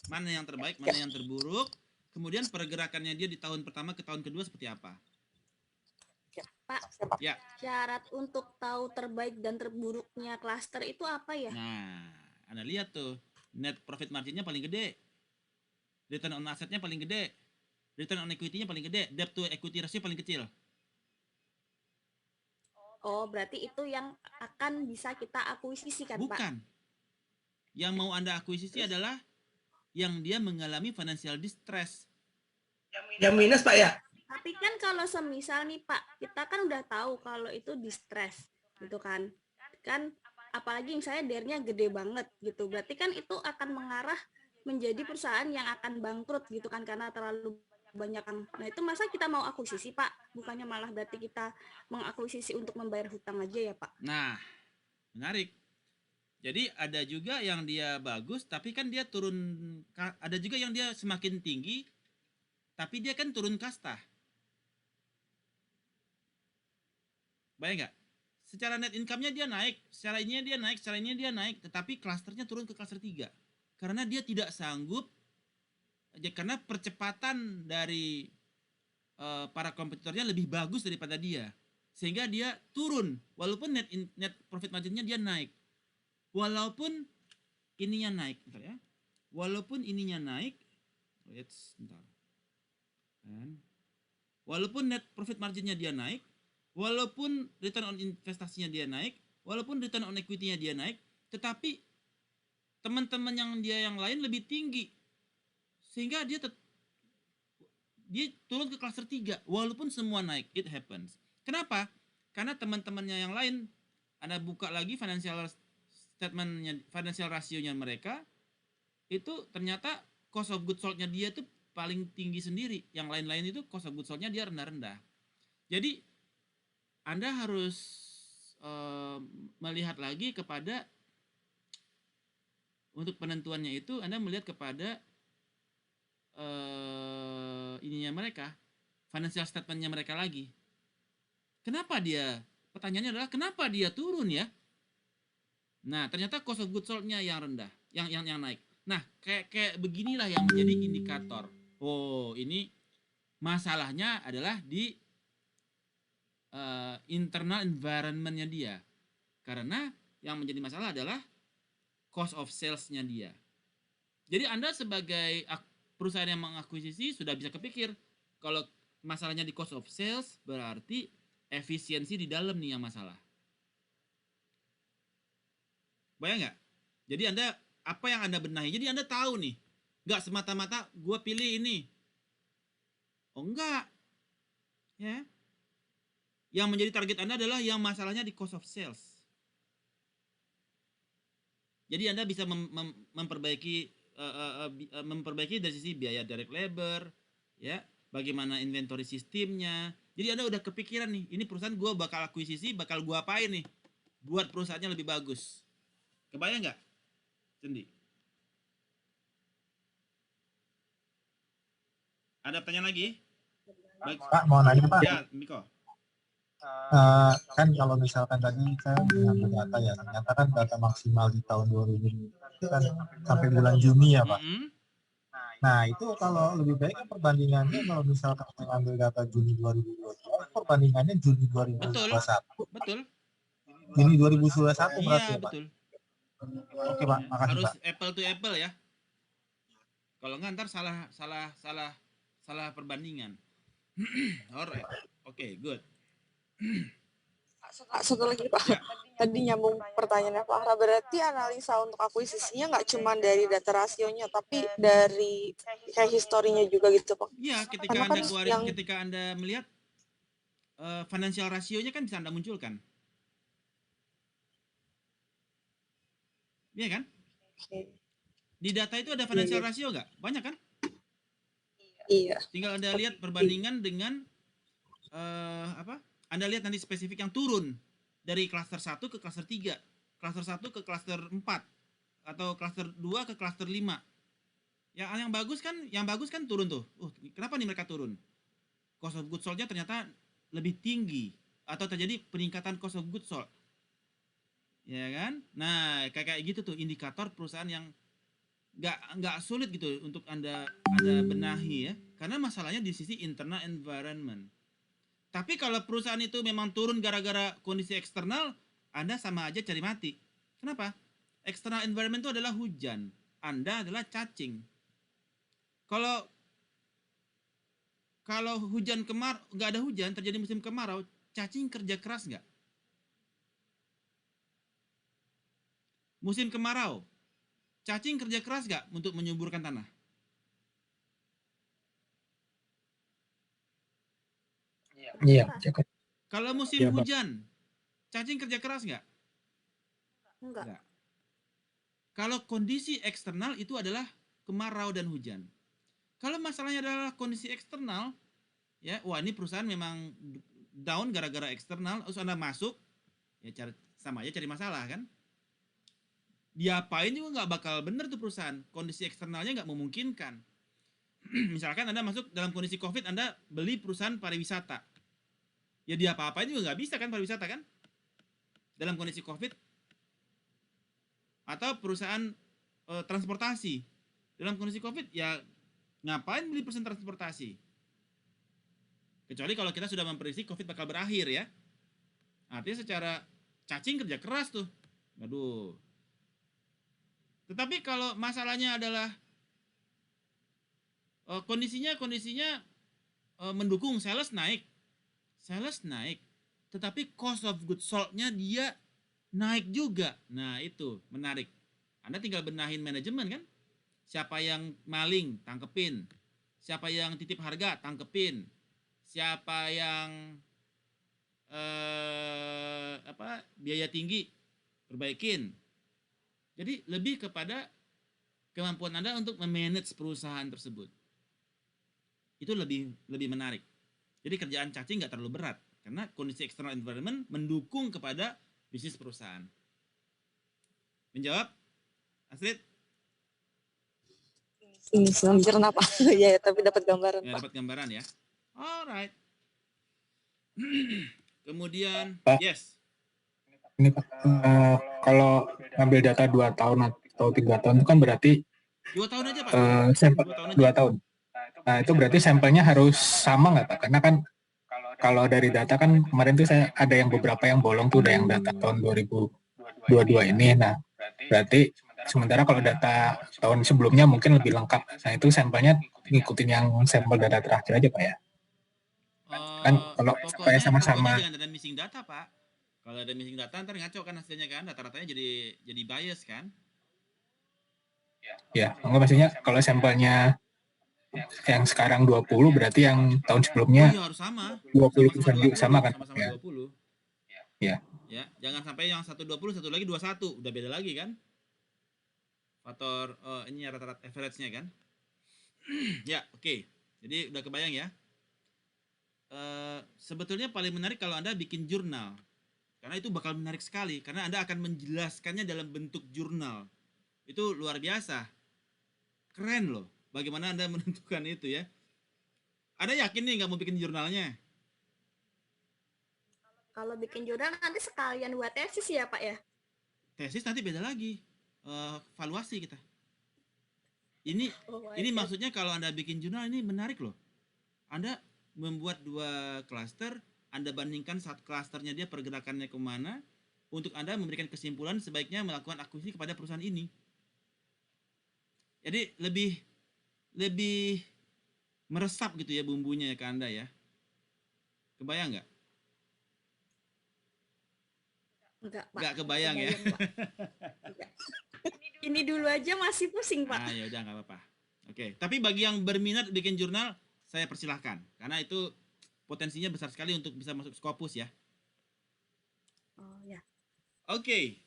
mana yang terbaik, mana yang terburuk. Kemudian pergerakannya dia di tahun pertama ke tahun kedua seperti apa? Pak, Ya. syarat untuk tahu terbaik dan terburuknya klaster itu apa ya? Nah, Anda lihat tuh, net profit marginnya paling gede. Return on assetnya paling gede. Return on equity-nya paling gede. Debt to equity ratio paling kecil. Oh, berarti itu yang akan bisa kita akuisisi kan, Pak? Bukan. Yang mau Anda akuisisi adalah yang dia mengalami financial distress. Yang minus Pak ya? Tapi Tapi kan kalau semisal nih Pak, kita kan udah tahu kalau itu distress gitu kan. Kan apalagi yang saya DR-nya gede banget gitu. Berarti kan itu akan mengarah menjadi perusahaan yang akan bangkrut gitu kan karena terlalu banyak. Nah, itu masa kita mau akuisisi Pak? Bukannya malah berarti kita mengakuisisi untuk membayar hutang aja ya Pak? Nah, menarik. Jadi ada juga yang dia bagus tapi kan dia turun, ada juga yang dia semakin tinggi tapi dia kan turun kasta. Bayang nggak? Secara net income-nya dia naik, secara ininya dia naik, secara ininya dia naik, tetapi klasternya turun ke klaster 3. Karena dia tidak sanggup, karena percepatan dari para kompetitornya lebih bagus daripada dia. Sehingga dia turun, walaupun net profit margin-nya dia naik. Walaupun ininya naik, bentar ya. Walaupun ininya naik, bentar. Walaupun net profit margin-nya dia naik, walaupun return on investasinya dia naik, walaupun return on equity-nya dia naik, tetapi teman-teman yang lain lebih tinggi. Sehingga dia turun ke klaster 3 walaupun semua naik. It happens. Kenapa? Karena teman-temannya yang lain, Anda buka lagi financial statement-nya, financial ratio-nya mereka, itu ternyata cost of goods sold-nya dia tuh paling tinggi sendiri. Yang lain-lain itu cost of goods sold-nya dia rendah-rendah. Jadi Anda harus melihat lagi kepada, untuk penentuannya itu Anda melihat kepada ininya mereka, financial statement-nya mereka lagi. Kenapa dia? Pertanyaannya adalah kenapa dia turun ya? Nah, ternyata cost of goods sold-nya yang rendah, yang naik. Nah, kayak beginilah yang menjadi indikator. Oh, ini masalahnya adalah di internal environment-nya dia. Karena yang menjadi masalah adalah cost of sales-nya dia. Jadi Anda sebagai perusahaan yang mengakuisisi sudah bisa kepikir, kalau masalahnya di cost of sales, berarti efisiensi di dalam nih yang masalah. Bayang nggak? Jadi Anda, apa yang Anda benahi? Jadi Anda tahu nih, nggak semata-mata gue pilih ini. Oh enggak. Ya. Yang menjadi target Anda adalah yang masalahnya di cost of sales. Jadi Anda bisa memperbaiki dari sisi biaya direct labor, ya, bagaimana inventory sistemnya. Jadi Anda udah kepikiran nih, ini perusahaan gue bakal akuisisi, bakal gue apain nih, buat perusahaannya lebih bagus. Kebayang nggak, Cendi? Ada pertanyaan lagi? Baik. Pak, mau nanya Pak. Ya, Miko. Kan kalau misalkan tadi saya mengambil data ya, ternyata kan data maksimal di tahun 2000 itu kan sampai bulan Juni ya Pak. Nah itu kalau lebih baik kan perbandingannya kalau misalkan mengambil data Juni 2022, perbandingannya Juni 2021. Betul. Juni 2021 berarti Iya, ya Pak. betul. Oke Pak, makasih Harus Pak. apple to apple ya. Kalau nggak ntar salah perbandingan. Alright. Oke, good. Satu lagi Pak, Ya. tadi nyambung pertanyaannya Pak Ara, berarti analisa untuk akuisisinya nggak cuma dari data rasionya, tapi dari kayak historinya juga gitu Pak. Iya, ketika Karena Anda kan keluarin, yang- ketika Anda melihat financial rasionya kan bisa Anda munculkan. Iya kan? Di data itu ada financial rasio nggak? Banyak kan? Iya. Tinggal Anda lihat perbandingan dengan Anda lihat nanti spesifik yang turun dari klaster 1 ke klaster 3, klaster 1 ke klaster 4, atau klaster 2 ke klaster 5. Yang bagus kan turun tuh. Kenapa nih mereka turun? Cost of goods sold-nya ternyata lebih tinggi atau terjadi peningkatan cost of goods sold. Ya kan? Nah, kayak gitu tuh indikator perusahaan yang nggak sulit gitu untuk Anda benahi ya. Karena masalahnya di sisi internal environment. Tapi kalau perusahaan itu memang turun gara-gara kondisi eksternal, Anda sama aja cari mati. Kenapa? External environment itu adalah hujan. Anda adalah cacing. Kalau hujan nggak ada hujan, terjadi musim kemarau, cacing kerja keras nggak? Musim kemarau, cacing kerja keras nggak untuk menyuburkan tanah? Iya, Pak. Jaka. Kalau musim Iya, Pak. hujan, cacing kerja keras nggak? Enggak. Nggak. Kalau kondisi eksternal itu adalah kemarau dan hujan. Kalau masalahnya adalah kondisi eksternal, ya, wah ini perusahaan memang down gara-gara eksternal, terus Anda masuk, ya sama aja cari masalah kan? Diapain juga nggak bakal bener tuh perusahaan. Kondisi eksternalnya nggak memungkinkan. Misalkan Anda masuk dalam kondisi COVID, Anda beli perusahaan pariwisata. Ya diapa-apain juga nggak bisa kan pariwisata kan? Dalam kondisi COVID. Atau perusahaan transportasi. Dalam kondisi COVID, ya ngapain beli perusahaan transportasi? Kecuali kalau kita sudah memprediksi COVID bakal berakhir ya. Artinya secara cacing kerja keras tuh. Aduh. Tetapi kalau masalahnya adalah kondisinya mendukung sales naik, tetapi cost of goods sold-nya dia naik juga. Nah itu menarik. Anda tinggal benahin manajemen kan. Siapa yang maling, tangkepin. Siapa yang titip harga, tangkepin. Siapa yang biaya tinggi, perbaikin. Jadi lebih kepada kemampuan Anda untuk memanage perusahaan tersebut. Itu lebih menarik. Jadi kerjaan cacing nggak terlalu berat karena kondisi external environment mendukung kepada bisnis perusahaan. Menjawab, Astrid? Mencerna Pak. Ya, tapi dapat gambaran Ya, Pak. dapat gambaran ya. Alright. Kemudian, Pak. yes. Ini Pak, kalau ngambil data 2 tahun atau 3 tahun itu kan berarti 2 tahun aja Pak. sampel 2 tahun. Nah itu berarti sampelnya harus sama nggak Pak? Karena kan kalau dari data kan kemarin tuh saya ada yang beberapa yang bolong tuh, ada yang data tahun 2022 ini. Nah berarti sementara kalau data tahun sebelumnya mungkin lebih lengkap. Nah itu sampelnya ngikutin yang sampel data terakhir aja Pak ya? Kan kalau supaya sama-sama. Pokoknya jangan ada missing data Pak. Kalau ada missing data ntar ngaco kan hasilnya kan, data-datanya jadi bias kan. Ya, enggak maksudnya kalau sampelnya yang sekarang 20 berarti yang tahun sebelumnya iya harus sama. 20 sama kan? Sama-sama Ya. 20. Ya. Ya, jangan sampai yang satu 20, satu lagi 21, udah beda lagi kan? Faktor ini rata-rata average-nya kan? Ya, oke. Jadi udah kebayang ya. Sebetulnya paling menarik kalau Anda bikin jurnal. Karena itu bakal menarik sekali karena Anda akan menjelaskannya dalam bentuk jurnal. Itu luar biasa. Keren loh. Bagaimana Anda menentukan itu ya? Anda yakin nih nggak mau bikin jurnalnya? Kalau bikin jurnal nanti sekalian buat tesis ya Pak ya? Tesis nanti beda lagi. Valuasi kita. Ini maksudnya kalau Anda bikin jurnal ini menarik loh. Anda membuat 2 klaster, Anda bandingkan saat klasternya dia pergerakannya kemana, untuk Anda memberikan kesimpulan sebaiknya melakukan akuisisi kepada perusahaan ini. Jadi lebih meresap gitu ya bumbunya ke Anda ya. Kebayang nggak? Enggak Pak. Nggak kebayang ya. Pak. Ini dulu aja masih pusing Pak. Ah ya udah nggak apa-apa. Oke, tapi bagi yang berminat bikin jurnal, saya persilahkan karena itu potensinya besar sekali untuk bisa masuk Scopus ya. Oh ya. Oke,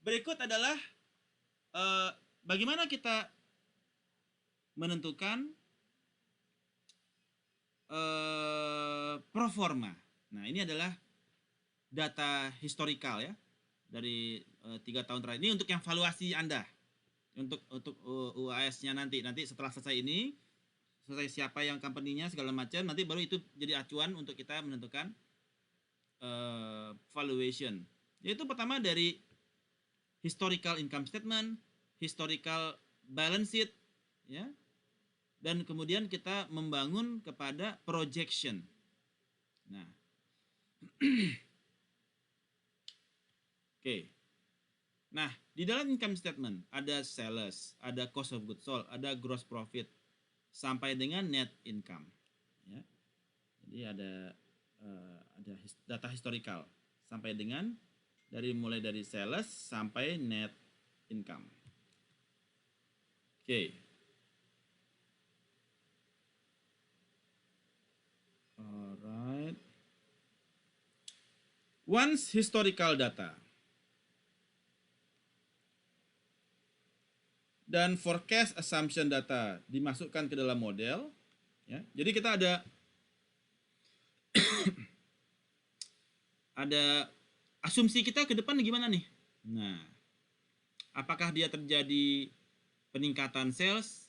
berikut adalah bagaimana kita menentukan proforma. Nah ini adalah data historical ya dari 3 tahun terakhir. Ini untuk yang valuasi Anda, untuk UAS-nya nanti setelah selesai ini, selesai siapa yang company-nya segala macam, nanti baru itu jadi acuan untuk kita menentukan valuation. Yaitu pertama dari historical income statement, historical balance sheet, ya, dan kemudian kita membangun kepada projection. Nah, oke. Nah, di dalam income statement ada sales, ada cost of goods sold, ada gross profit, sampai dengan net income. Ya. Jadi ada data historical sampai dengan mulai dari sales sampai net income. Oke. Alright. Once historical data dan forecast assumption data dimasukkan ke dalam model, ya. Jadi kita ada asumsi kita ke depan gimana nih? Nah, apakah dia terjadi peningkatan sales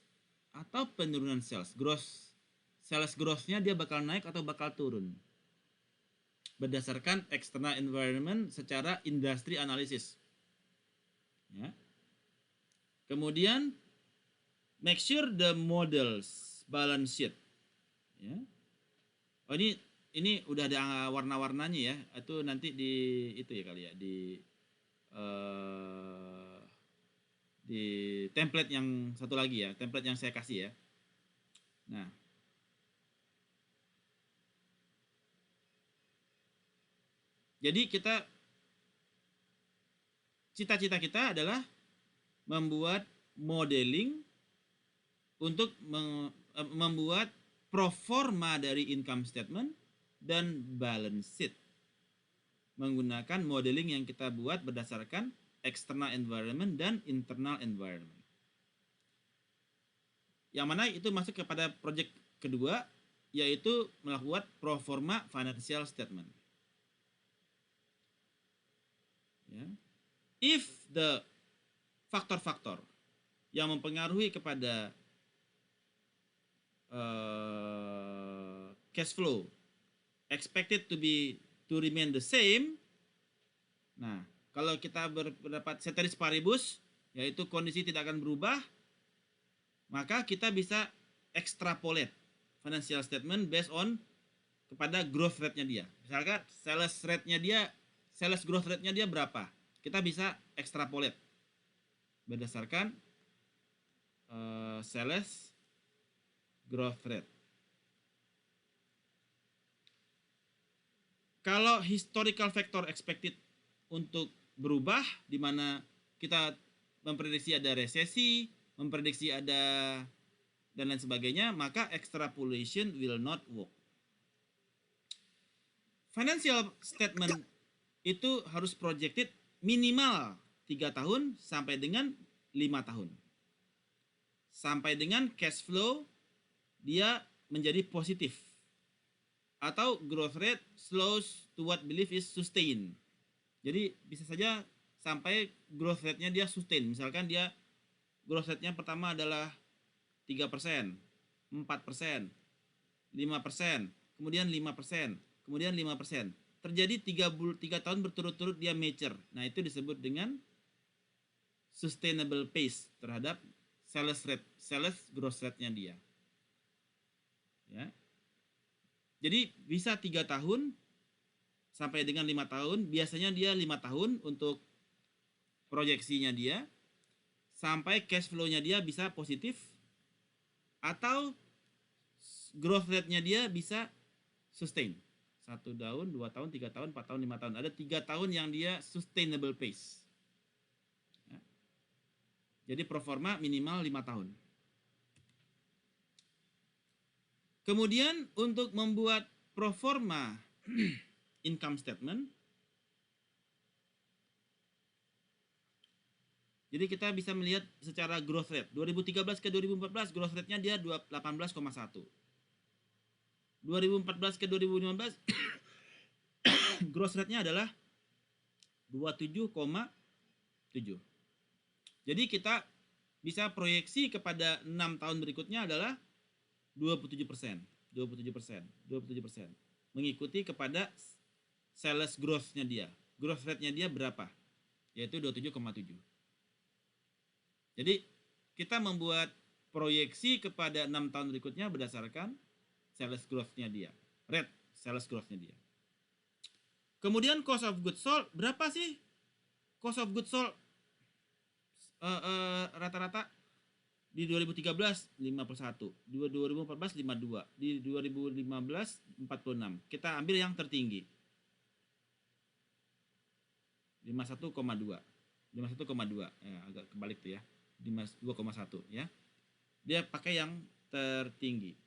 atau penurunan sales? Sales growth-nya dia bakal naik atau bakal turun? Berdasarkan external environment secara industry analysis. Ya. Kemudian make sure the models balance sheet. Ya. Oh ini udah ada warna-warnanya ya. Itu nanti di itu ya kali ya di template yang satu lagi ya, template yang saya kasih ya. Nah, jadi cita-cita kita adalah membuat modeling untuk membuat proforma dari income statement dan balance sheet menggunakan modeling yang kita buat berdasarkan external environment dan internal environment. Yang mana itu masuk kepada project kedua, yaitu melakukan proforma financial statement. Ya. If the faktor-faktor yang mempengaruhi kepada cash flow expected to remain the same. Nah, kalau kita berpendapat ceteris paribus, yaitu kondisi tidak akan berubah, maka kita bisa extrapolate financial statement based on kepada growth rate-nya dia. Misalkan sales growth rate-nya dia berapa? Kita bisa extrapolate berdasarkan sales growth rate. Kalau historical factor expected untuk berubah, di mana kita memprediksi ada resesi, memprediksi ada dan lain sebagainya, maka extrapolation will not work. Financial statement itu harus projected minimal 3 tahun sampai dengan 5 tahun. Sampai dengan cash flow dia menjadi positif. Atau growth rate slows to what belief is sustain. Jadi bisa saja sampai growth rate-nya dia sustain. Misalkan dia growth rate-nya pertama adalah 3%, 4%, 5%, kemudian 5%, kemudian 5%. Terjadi 3 tahun berturut-turut dia mature. Nah, itu disebut dengan sustainable pace terhadap sales growth rate-nya dia. Ya. Jadi bisa 3 tahun sampai dengan 5 tahun. Biasanya dia 5 tahun untuk proyeksinya dia. Sampai cash flow-nya dia bisa positif. Atau growth rate-nya dia bisa sustain. 1 tahun, 2 tahun, 3 tahun, 4 tahun, 5 tahun. Ada 3 tahun yang dia sustainable pace. Ya. Jadi proforma minimal 5 tahun. Kemudian untuk membuat proforma income statement, jadi kita bisa melihat secara growth rate. 2013 ke 2014 growth rate-nya dia 18,1. 2014 ke 2015 growth rate-nya adalah 27,7. Jadi kita bisa proyeksi kepada 6 tahun berikutnya adalah 27%. Mengikuti kepada sales growth-nya dia. Growth rate-nya dia berapa? Yaitu 27,7. Jadi kita membuat proyeksi kepada 6 tahun berikutnya berdasarkan sales growth-nya dia. Rate sales growth-nya dia. Kemudian cost of goods sold, berapa sih cost of goods sold rata-rata? Di 2013 51, di 2014 52, di 2015 46. Kita ambil yang tertinggi. 51,2. 51,2. Ya, agak kebalik tuh ya. 52,1 ya. Dia pakai yang tertinggi.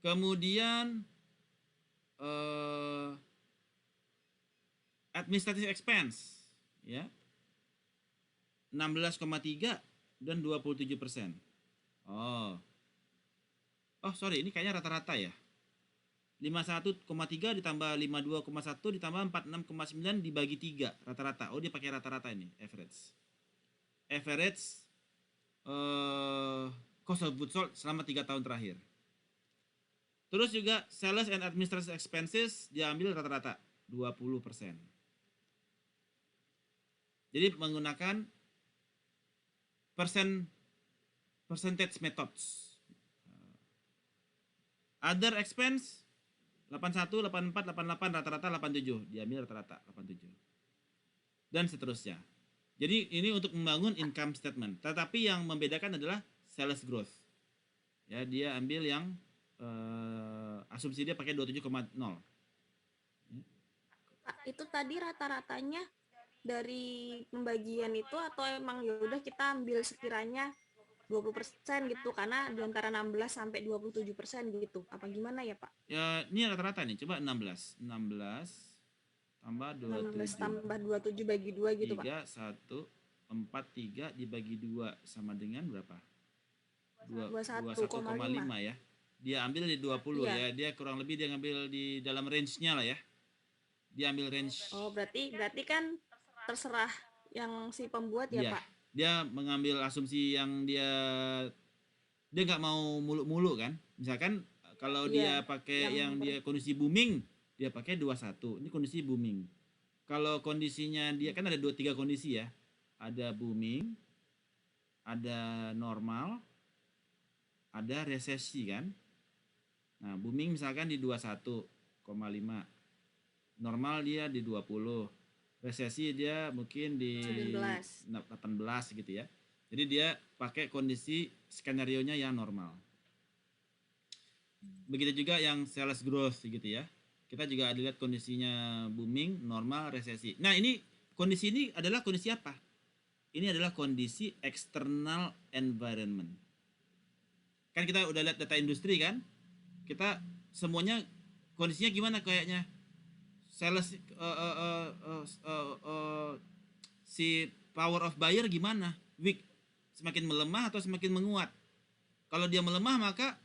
Kemudian administrative expense ya 16,3 dan 27%. Oh, sorry, ini kayaknya rata-rata ya. 51,3 ditambah 52,1 ditambah 46,9 dibagi 3 rata-rata. Oh, dia pakai rata-rata ini, average. Average cost of goods sold selama 3 tahun terakhir. Terus juga sales and administrative expenses diambil rata-rata 20%. Jadi menggunakan percentage methods. Other expense 81, 84, 88 rata-rata 87, diambil rata-rata 87. Dan seterusnya. Jadi ini untuk membangun income statement. Tetapi yang membedakan adalah sales growth. Ya, dia ambil yang asumsi dia pakai 27,0. Pak, itu tadi rata-ratanya dari pembagian itu atau emang ya udah kita ambil sekiranya 20% gitu karena di antara 16 sampai 27% gitu. Apa gimana ya, Pak? Ya, ini rata-rata nih. Coba 16 tambah 16 27. tambah 27 bagi 2 gitu, Pak. 3 1 4 3 dibagi 2 sama dengan berapa? 21,5 ya. Dia ambil di 20 ya. Dia kurang lebih dia ngambil di dalam range-nya lah ya. Dia ambil range. Oh, berarti kan terserah yang si pembuat ya, Pak. Dia mengambil asumsi yang dia nggak mau mulu-mulu kan. Misalkan kalau dia pakai yang dia kondisi booming, dia pakai 21. Ini kondisi booming. Kalau kondisinya dia kan ada 3 kondisi ya. Ada booming, ada normal, ada resesi kan. Nah, booming misalkan di 21,5. Normal dia di 20. Resesi dia mungkin di 18 gitu ya. Jadi dia pakai kondisi skenario-nya yang normal. Begitu juga yang sales growth gitu ya. Kita juga ada lihat kondisinya booming, normal, resesi. Nah, ini kondisi ini adalah kondisi apa? Ini adalah kondisi external environment. Kan kita udah lihat data industri kan? Kita semuanya kondisinya gimana kayaknya? Sales si power of buyer gimana? Weak, semakin melemah atau semakin menguat? Kalau dia melemah maka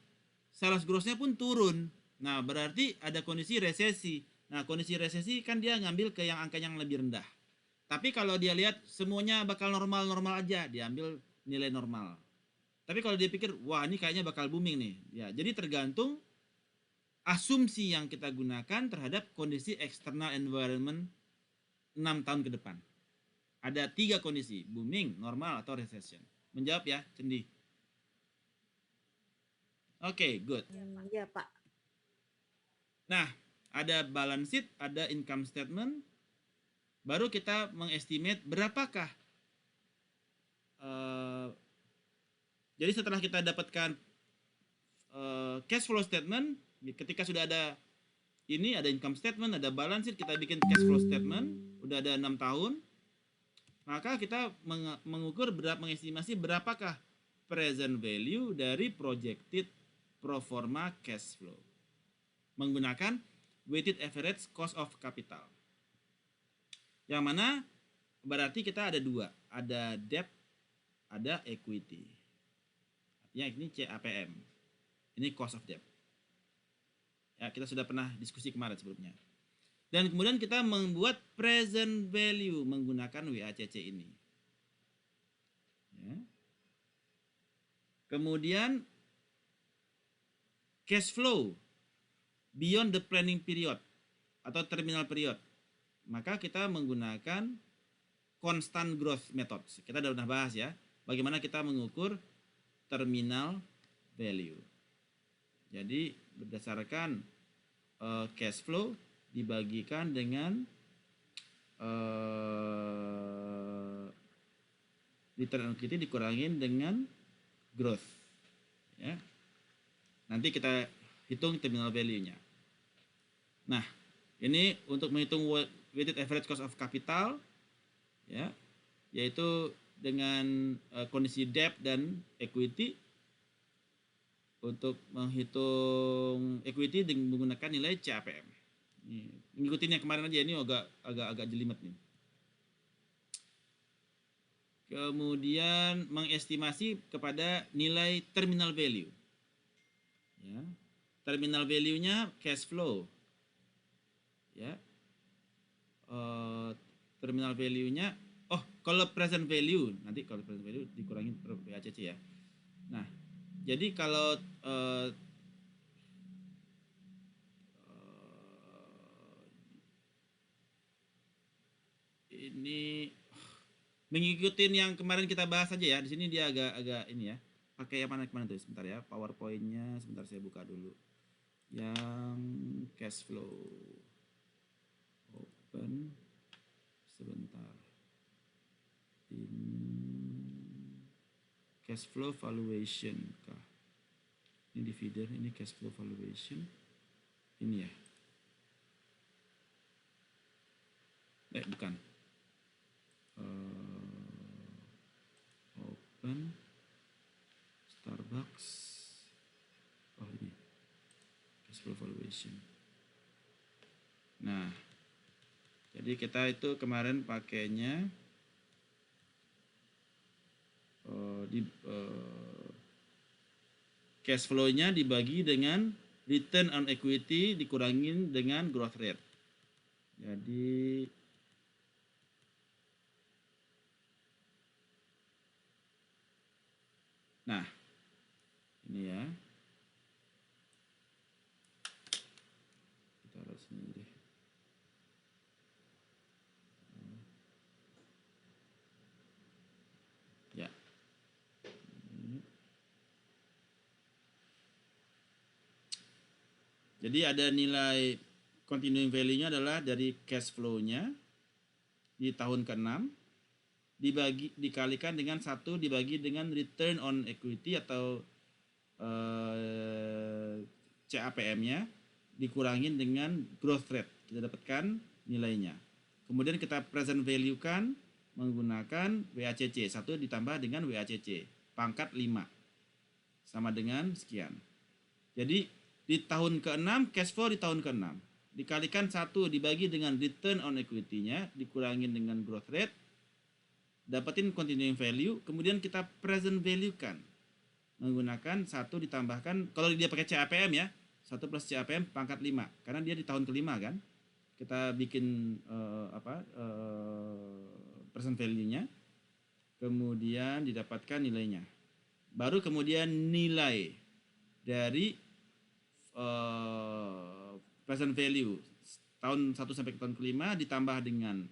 sales growth-nya pun turun. Nah, berarti ada kondisi resesi. Nah, kondisi resesi kan dia ngambil ke yang angka yang lebih rendah. Tapi kalau dia lihat semuanya bakal normal-normal aja, dia ambil nilai normal. Tapi kalau dia pikir, wah ini kayaknya bakal booming nih. Ya, jadi tergantung asumsi yang kita gunakan terhadap kondisi external environment 6 tahun ke depan. Ada 3 kondisi, booming, normal, atau recession. Menjawab ya, Cendi. Oke, good. Iya, Pak. Nah, ada balance sheet, ada income statement. Baru kita mengestimate berapakah. Jadi setelah kita dapatkan cash flow statement, ketika sudah ada ini, ada income statement, ada balance sheet, kita bikin cash flow statement, udah ada 6 tahun, maka kita mengukur mengestimasi berapakah present value dari projected pro forma cash flow menggunakan weighted average cost of capital. Yang mana berarti kita ada 2, ada debt, ada equity. Artinya ini CAPM. Ini cost of debt. Ya, kita sudah pernah diskusi kemarin sebelumnya. Dan kemudian kita membuat present value menggunakan WACC ini. Ya. Kemudian cash flow beyond the planning period atau terminal period. Maka kita menggunakan constant growth methods. Kita sudah pernah bahas ya, bagaimana kita mengukur terminal value. Jadi berdasarkan cash flow dibagikan dengan return on equity dikurangin dengan growth. Ya. Nanti kita hitung terminal value-nya. Nah, ini untuk menghitung weighted average cost of capital, ya, yaitu dengan kondisi debt dan equity untuk menghitung equity dengan menggunakan nilai CAPM. Ini, ngikutin yang kemarin aja, ini agak jelimet nih. Kemudian mengestimasi kepada nilai terminal value. Ya. Terminal value-nya cash flow. Ya. Terminal value-nya, kalau present value, nanti kalau present value dikurangin per WACC ya. Nah, jadi kalau ini mengikuti yang kemarin kita bahas aja ya. Di sini dia agak ini ya. Pakai yang mana kemana tuh? Sebentar ya. PowerPoint-nya sebentar saya buka dulu. Yang cash flow. Open. Sebentar. Ini cash flow valuation kah? Ini dividend, ini cash flow valuation. Ini ya. Bukan. Open Starbucks. Ini cash flow valuation. Nah, jadi kita itu kemarin pakainya cash flow-nya dibagi dengan return on equity dikurangin dengan growth rate. Jadi nah, ini ya. Kita taruh sini deh. Ya. Jadi ada nilai continuing value-nya adalah dari cash flow-nya di tahun ke-6 dikalikan dengan 1 dibagi dengan return on equity atau CAPM-nya dikurangin dengan growth rate. Kita dapatkan nilainya. Kemudian kita present value-kan menggunakan WACC. 1 ditambah dengan WACC. Pangkat 5. Sama dengan sekian. Jadi di tahun ke-6, cash flow di tahun ke-6. Dikalikan 1 dibagi dengan return on equity-nya, dikurangin dengan growth rate, dapatin continuing value, kemudian kita present value-kan. Menggunakan 1 ditambahkan, kalau dia pakai CAPM ya, 1 plus CAPM pangkat 5. Karena dia di tahun ke-5 kan. Kita bikin present value-nya, kemudian didapatkan nilainya. Baru kemudian nilai dari present value tahun 1 sampai ke tahun ke-5 ditambah dengan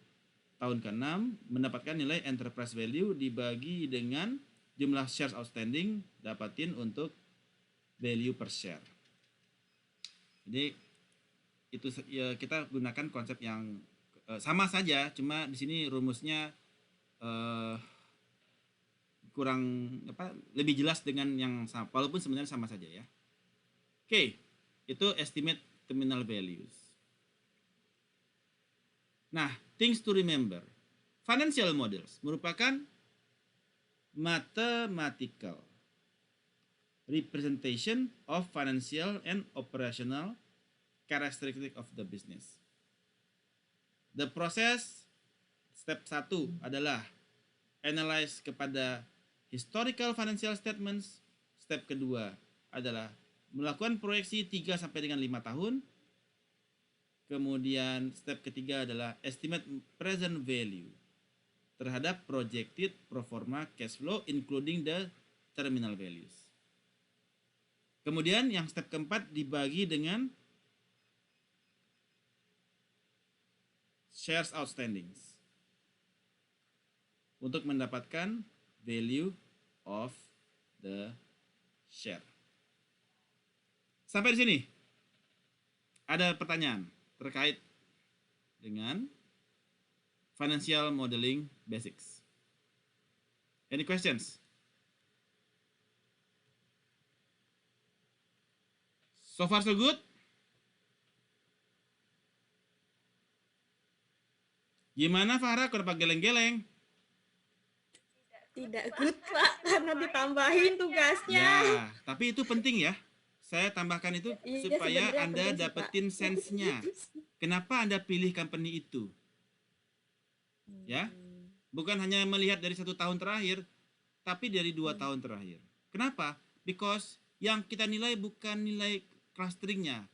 tahun ke-6 mendapatkan nilai enterprise value dibagi dengan jumlah shares outstanding dapatin untuk value per share. Jadi itu ya, kita gunakan konsep yang sama saja, cuma di sini rumusnya kurang lebih jelas dengan yang sama, walaupun sebenarnya sama saja ya. Oke. Itu estimate terminal values. Nah, things to remember. Financial models merupakan mathematical representation of financial and operational characteristic of the business. The process step 1 adalah analyze kepada historical financial statements. Step kedua adalah melakukan proyeksi 3 sampai dengan 5 tahun. Kemudian step ketiga adalah estimate present value terhadap projected pro forma cash flow including the terminal values. Kemudian yang step keempat dibagi dengan shares outstanding untuk mendapatkan value of the share. Sampai di sini ada pertanyaan terkait dengan financial modeling basics. Any questions? So far so good? Gimana Farah kalau pakai geleng-geleng? Tidak good, Pak, karena ditambahin tugasnya. Ya, tapi itu penting ya. Saya tambahkan itu Iya, supaya sebenarnya Anda penting sih, Pak. dapetin sense-nya. Kenapa Anda pilih company itu? Ya, bukan hanya melihat dari 1 tahun terakhir, tapi dari 2 tahun terakhir. Kenapa? Because yang kita nilai bukan nilai clusteringnya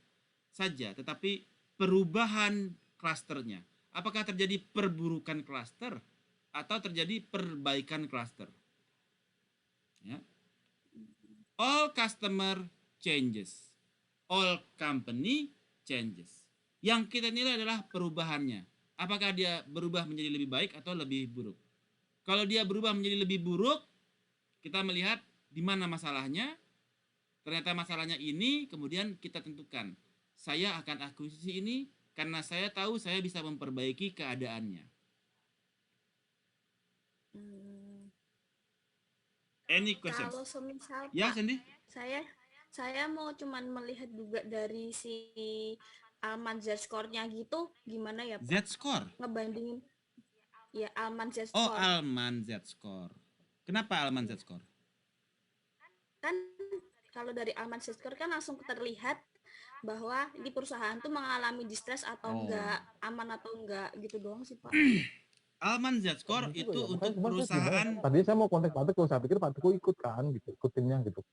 saja, tetapi perubahan klasternya. Apakah terjadi perburukan klaster atau terjadi perbaikan klaster? Ya. All customer changes, all company changes. Yang kita nilai adalah perubahannya. Apakah dia berubah menjadi lebih baik atau lebih buruk? Kalau dia berubah menjadi lebih buruk, kita melihat di mana masalahnya. Ternyata masalahnya ini, kemudian kita tentukan. Saya akan akuisisi ini karena saya tahu saya bisa memperbaiki keadaannya. Any questions? Kalau semisal, Ya, Pak, Sandy? saya mau cuman melihat juga dari si Alman Z-score-nya gitu, gimana ya, Pak? Z-score? Ngebandingin, ya Alman Oh, Z-score. Alman Z-score. Kenapa Alman Z-score? Kan kalau dari Alman Z-score kan langsung terlihat bahwa di perusahaan tuh mengalami distress atau enggak, aman atau enggak, gitu doang sih, Pak. Alman Z-score itu untuk perusahaan. Tadinya saya mau kontak Pak Teguh, saya pikir Pak Teguh ikut kan, gitu, ikutinnya gitu.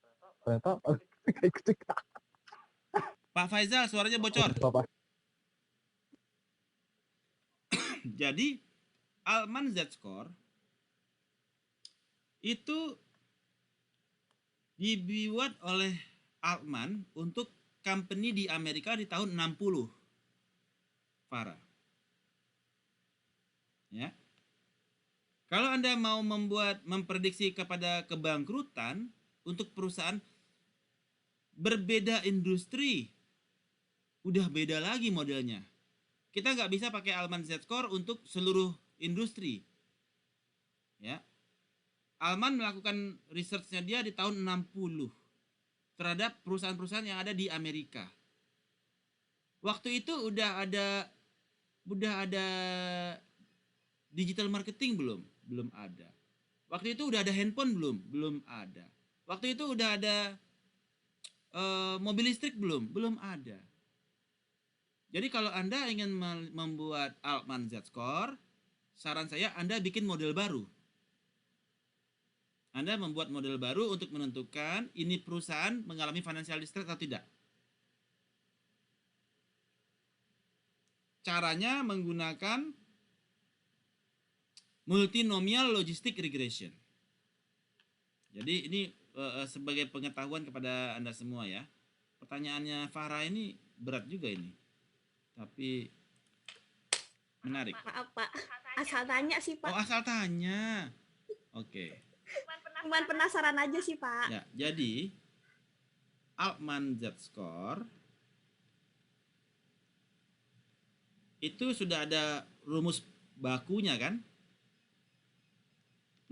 Ternyata nggak ikut juga. Pak Faizal, suaranya bocor. Bapak. Jadi Alman Z-score itu dibuat oleh Altman untuk company di Amerika di tahun 60. Farah. Ya. Kalau Anda mau memprediksi kepada kebangkrutan untuk perusahaan berbeda industri, udah beda lagi modelnya. Kita nggak bisa pakai Alman Z-score untuk seluruh industri. Ya. Alman melakukan research-nya dia di tahun 60 terhadap perusahaan-perusahaan yang ada di Amerika. Waktu itu udah ada digital marketing belum? Belum ada. Waktu itu udah ada handphone belum? Belum ada. Waktu itu udah ada mobil listrik belum? Belum ada. Jadi kalau Anda ingin membuat Altman Z-score, saran saya Anda bikin model baru. Anda membuat model baru untuk menentukan ini perusahaan mengalami financial distress atau tidak. Caranya menggunakan multinomial logistic regression. Jadi ini sebagai pengetahuan kepada Anda semua ya. Pertanyaannya Farah ini berat juga ini. Tapi menarik. Maaf, Pak. Asal tanya sih, Pak. Oh, asal tanya. Oke. Cuman penasaran aja sih, Pak. Ya, jadi Altman Z-score itu sudah ada rumus bakunya kan?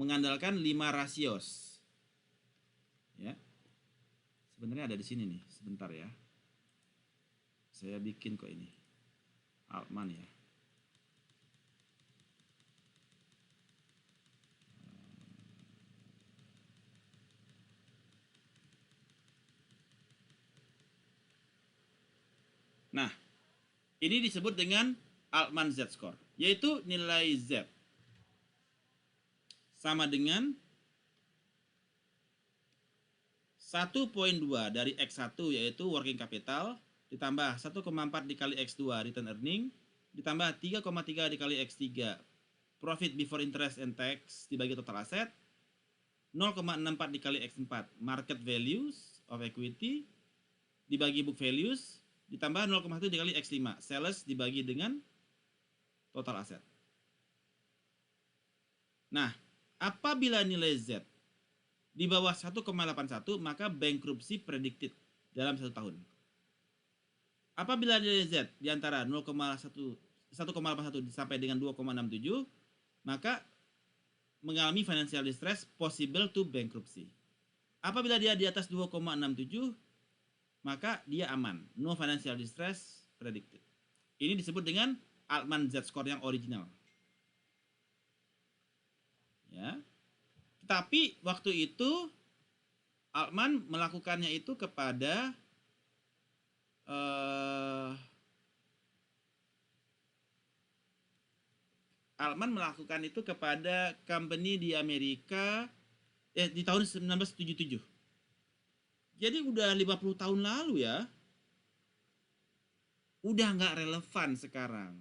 Mengandalkan 5 rasios. Ya. Sebenarnya ada di sini nih, sebentar ya. Saya bikin kok ini. Altman ya. Nah, ini disebut dengan Altman Z-score, yaitu nilai Z sama dengan 1.2 dari X1 yaitu working capital ditambah 1,4 dikali X2 return earning ditambah 3,3 dikali X3 profit before interest and tax dibagi total aset 0,64 dikali X4 market values of equity dibagi book values ditambah 0,1 dikali X5 sales dibagi dengan total aset. Nah, apabila nilai Z di bawah 1,81 maka bankruptcy predicted dalam 1 tahun. Apabila nilai Z di antara 1,81 sampai dengan 2,67 maka mengalami financial distress possible to bankruptcy. Apabila dia di atas 2,67 maka dia aman, no financial distress predicted. Ini disebut dengan Altman Z-score yang original. Ya. Tapi waktu itu Altman melakukannya itu kepada company di Amerika di tahun 1977. Jadi udah 50 tahun lalu ya. Udah nggak relevan sekarang.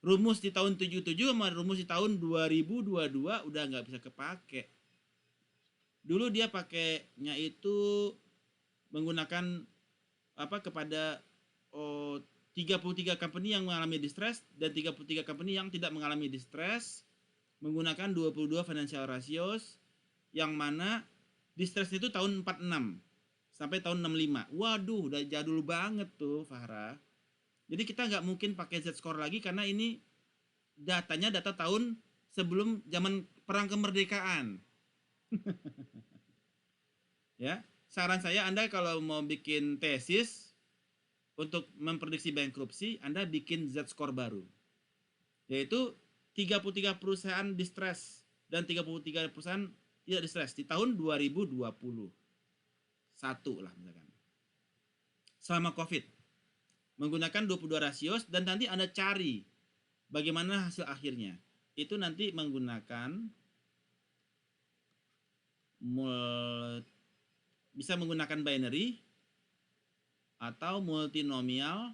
Rumus di tahun 77 sama rumus di tahun 2022 udah nggak bisa kepake. Dulu dia pakainya itu menggunakan kepada 33 company yang mengalami distress dan 33 company yang tidak mengalami distress, menggunakan 22 financial ratios, yang mana distress itu tahun 46 sampai tahun 65. Waduh, udah jadul banget tuh, Fahra. Jadi kita nggak mungkin pakai Z-score lagi karena ini datanya data tahun sebelum zaman perang kemerdekaan. Ya, saran saya Anda kalau mau bikin tesis untuk memprediksi bankruptcy, Anda bikin Z-score baru. Yaitu 33 perusahaan distress dan 33 perusahaan tidak distress di tahun 2020. Satu lah misalkan. Selama Covid. Menggunakan 22 rasios dan nanti Anda cari bagaimana hasil akhirnya. Itu nanti menggunakan bisa menggunakan binary atau multinomial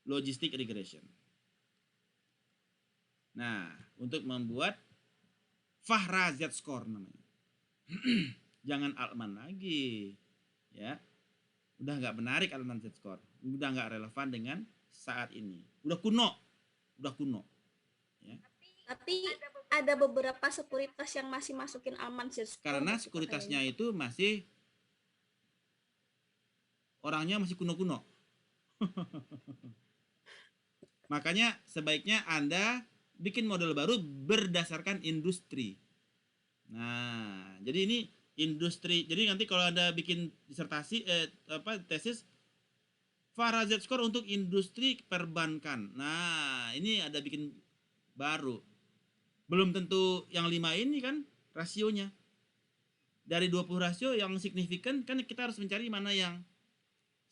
logistic regression. Nah, untuk membuat Fahra Z-score namanya. Jangan Altman lagi. Ya. Udah nggak menarik Altman Z-score. Udah nggak relevan dengan saat ini. Udah kuno. Ya. Tapi ada beberapa sekuritas yang masih masukin Altman Z-score. Karena sekuritasnya itu masih orangnya masih kuno-kuno. Makanya sebaiknya Anda bikin model baru berdasarkan industri. Nah, jadi ini industri. Jadi nanti kalau Anda bikin disertasi tesis Fahra Z-score untuk industri perbankan. Nah, ini ada bikin baru. Belum tentu yang 5 ini kan rasionya. Dari 20 rasio yang signifikan kan kita harus mencari mana yang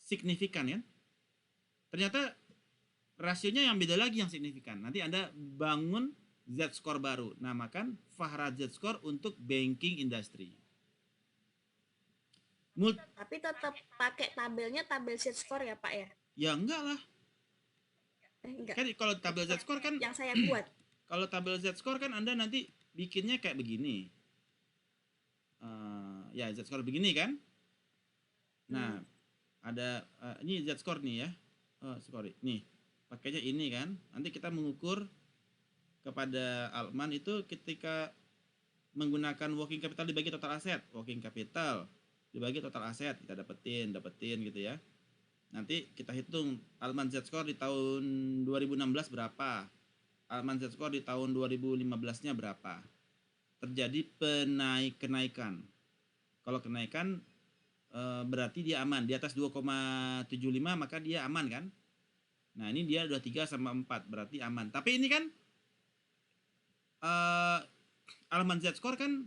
signifikan ya. Ternyata rasionya yang beda lagi yang signifikan. Nanti Anda bangun Z-score baru. Namakan Fahra Z-score untuk banking industry. Tapi tetap pakai tabelnya tabel Z-score ya Pak ya? Ya enggak lah. Enggak. Kan kalau tabel Z-score kan yang saya buat. Kalau tabel Z-score kan Anda nanti bikinnya kayak begini. Ya Z-score begini kan. Nah, ada ini Z-score nih ya. Sorry, nih. Pakainya ini kan. Nanti kita mengukur kepada Altman itu ketika menggunakan working capital dibagi total aset. Working capital dibagi total aset. Kita dapetin gitu ya. Nanti kita hitung Altman Z-score di tahun 2016 berapa. Altman Z-score di tahun 2015-nya berapa. Terjadi kenaikan. Kalau kenaikan berarti dia aman. Di atas 2,75 maka dia aman kan. Nah ini dia udah 3 sama 4 berarti aman. Tapi ini kan Altman Z-score kan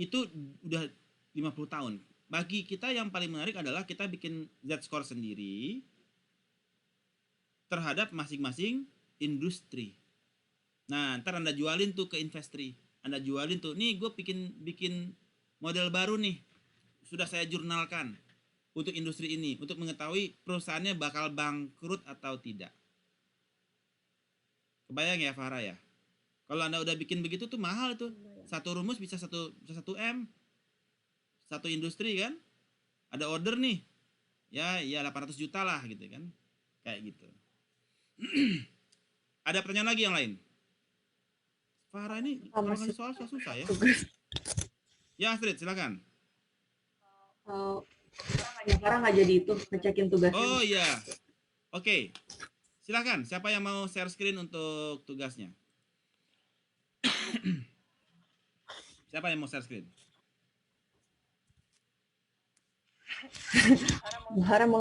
itu udah 50 tahun. Bagi kita yang paling menarik adalah kita bikin Z-score sendiri terhadap masing-masing industri. Nah, ntar Anda jualin tuh ke investri. Anda jualin tuh, nih gue bikin model baru nih. Sudah saya jurnalkan untuk industri ini. Untuk mengetahui perusahaannya bakal bangkrut atau tidak. Kebayang ya Fahra ya? Kalau Anda udah bikin begitu tuh mahal tuh. Satu rumus bisa 1 M. Satu industri kan. Ada order nih. Ya 800 juta lah gitu kan. Kayak gitu. Ada pertanyaan lagi yang lain? Farah ini kalau ngasih soal susah ya. Ya Astrid silakan. Farah nggak jadi itu ngecekin tugasnya. Oh iya. Oke. Silakan. Siapa yang mau share screen untuk tugasnya? Siapa yang mau share screen? Farah mau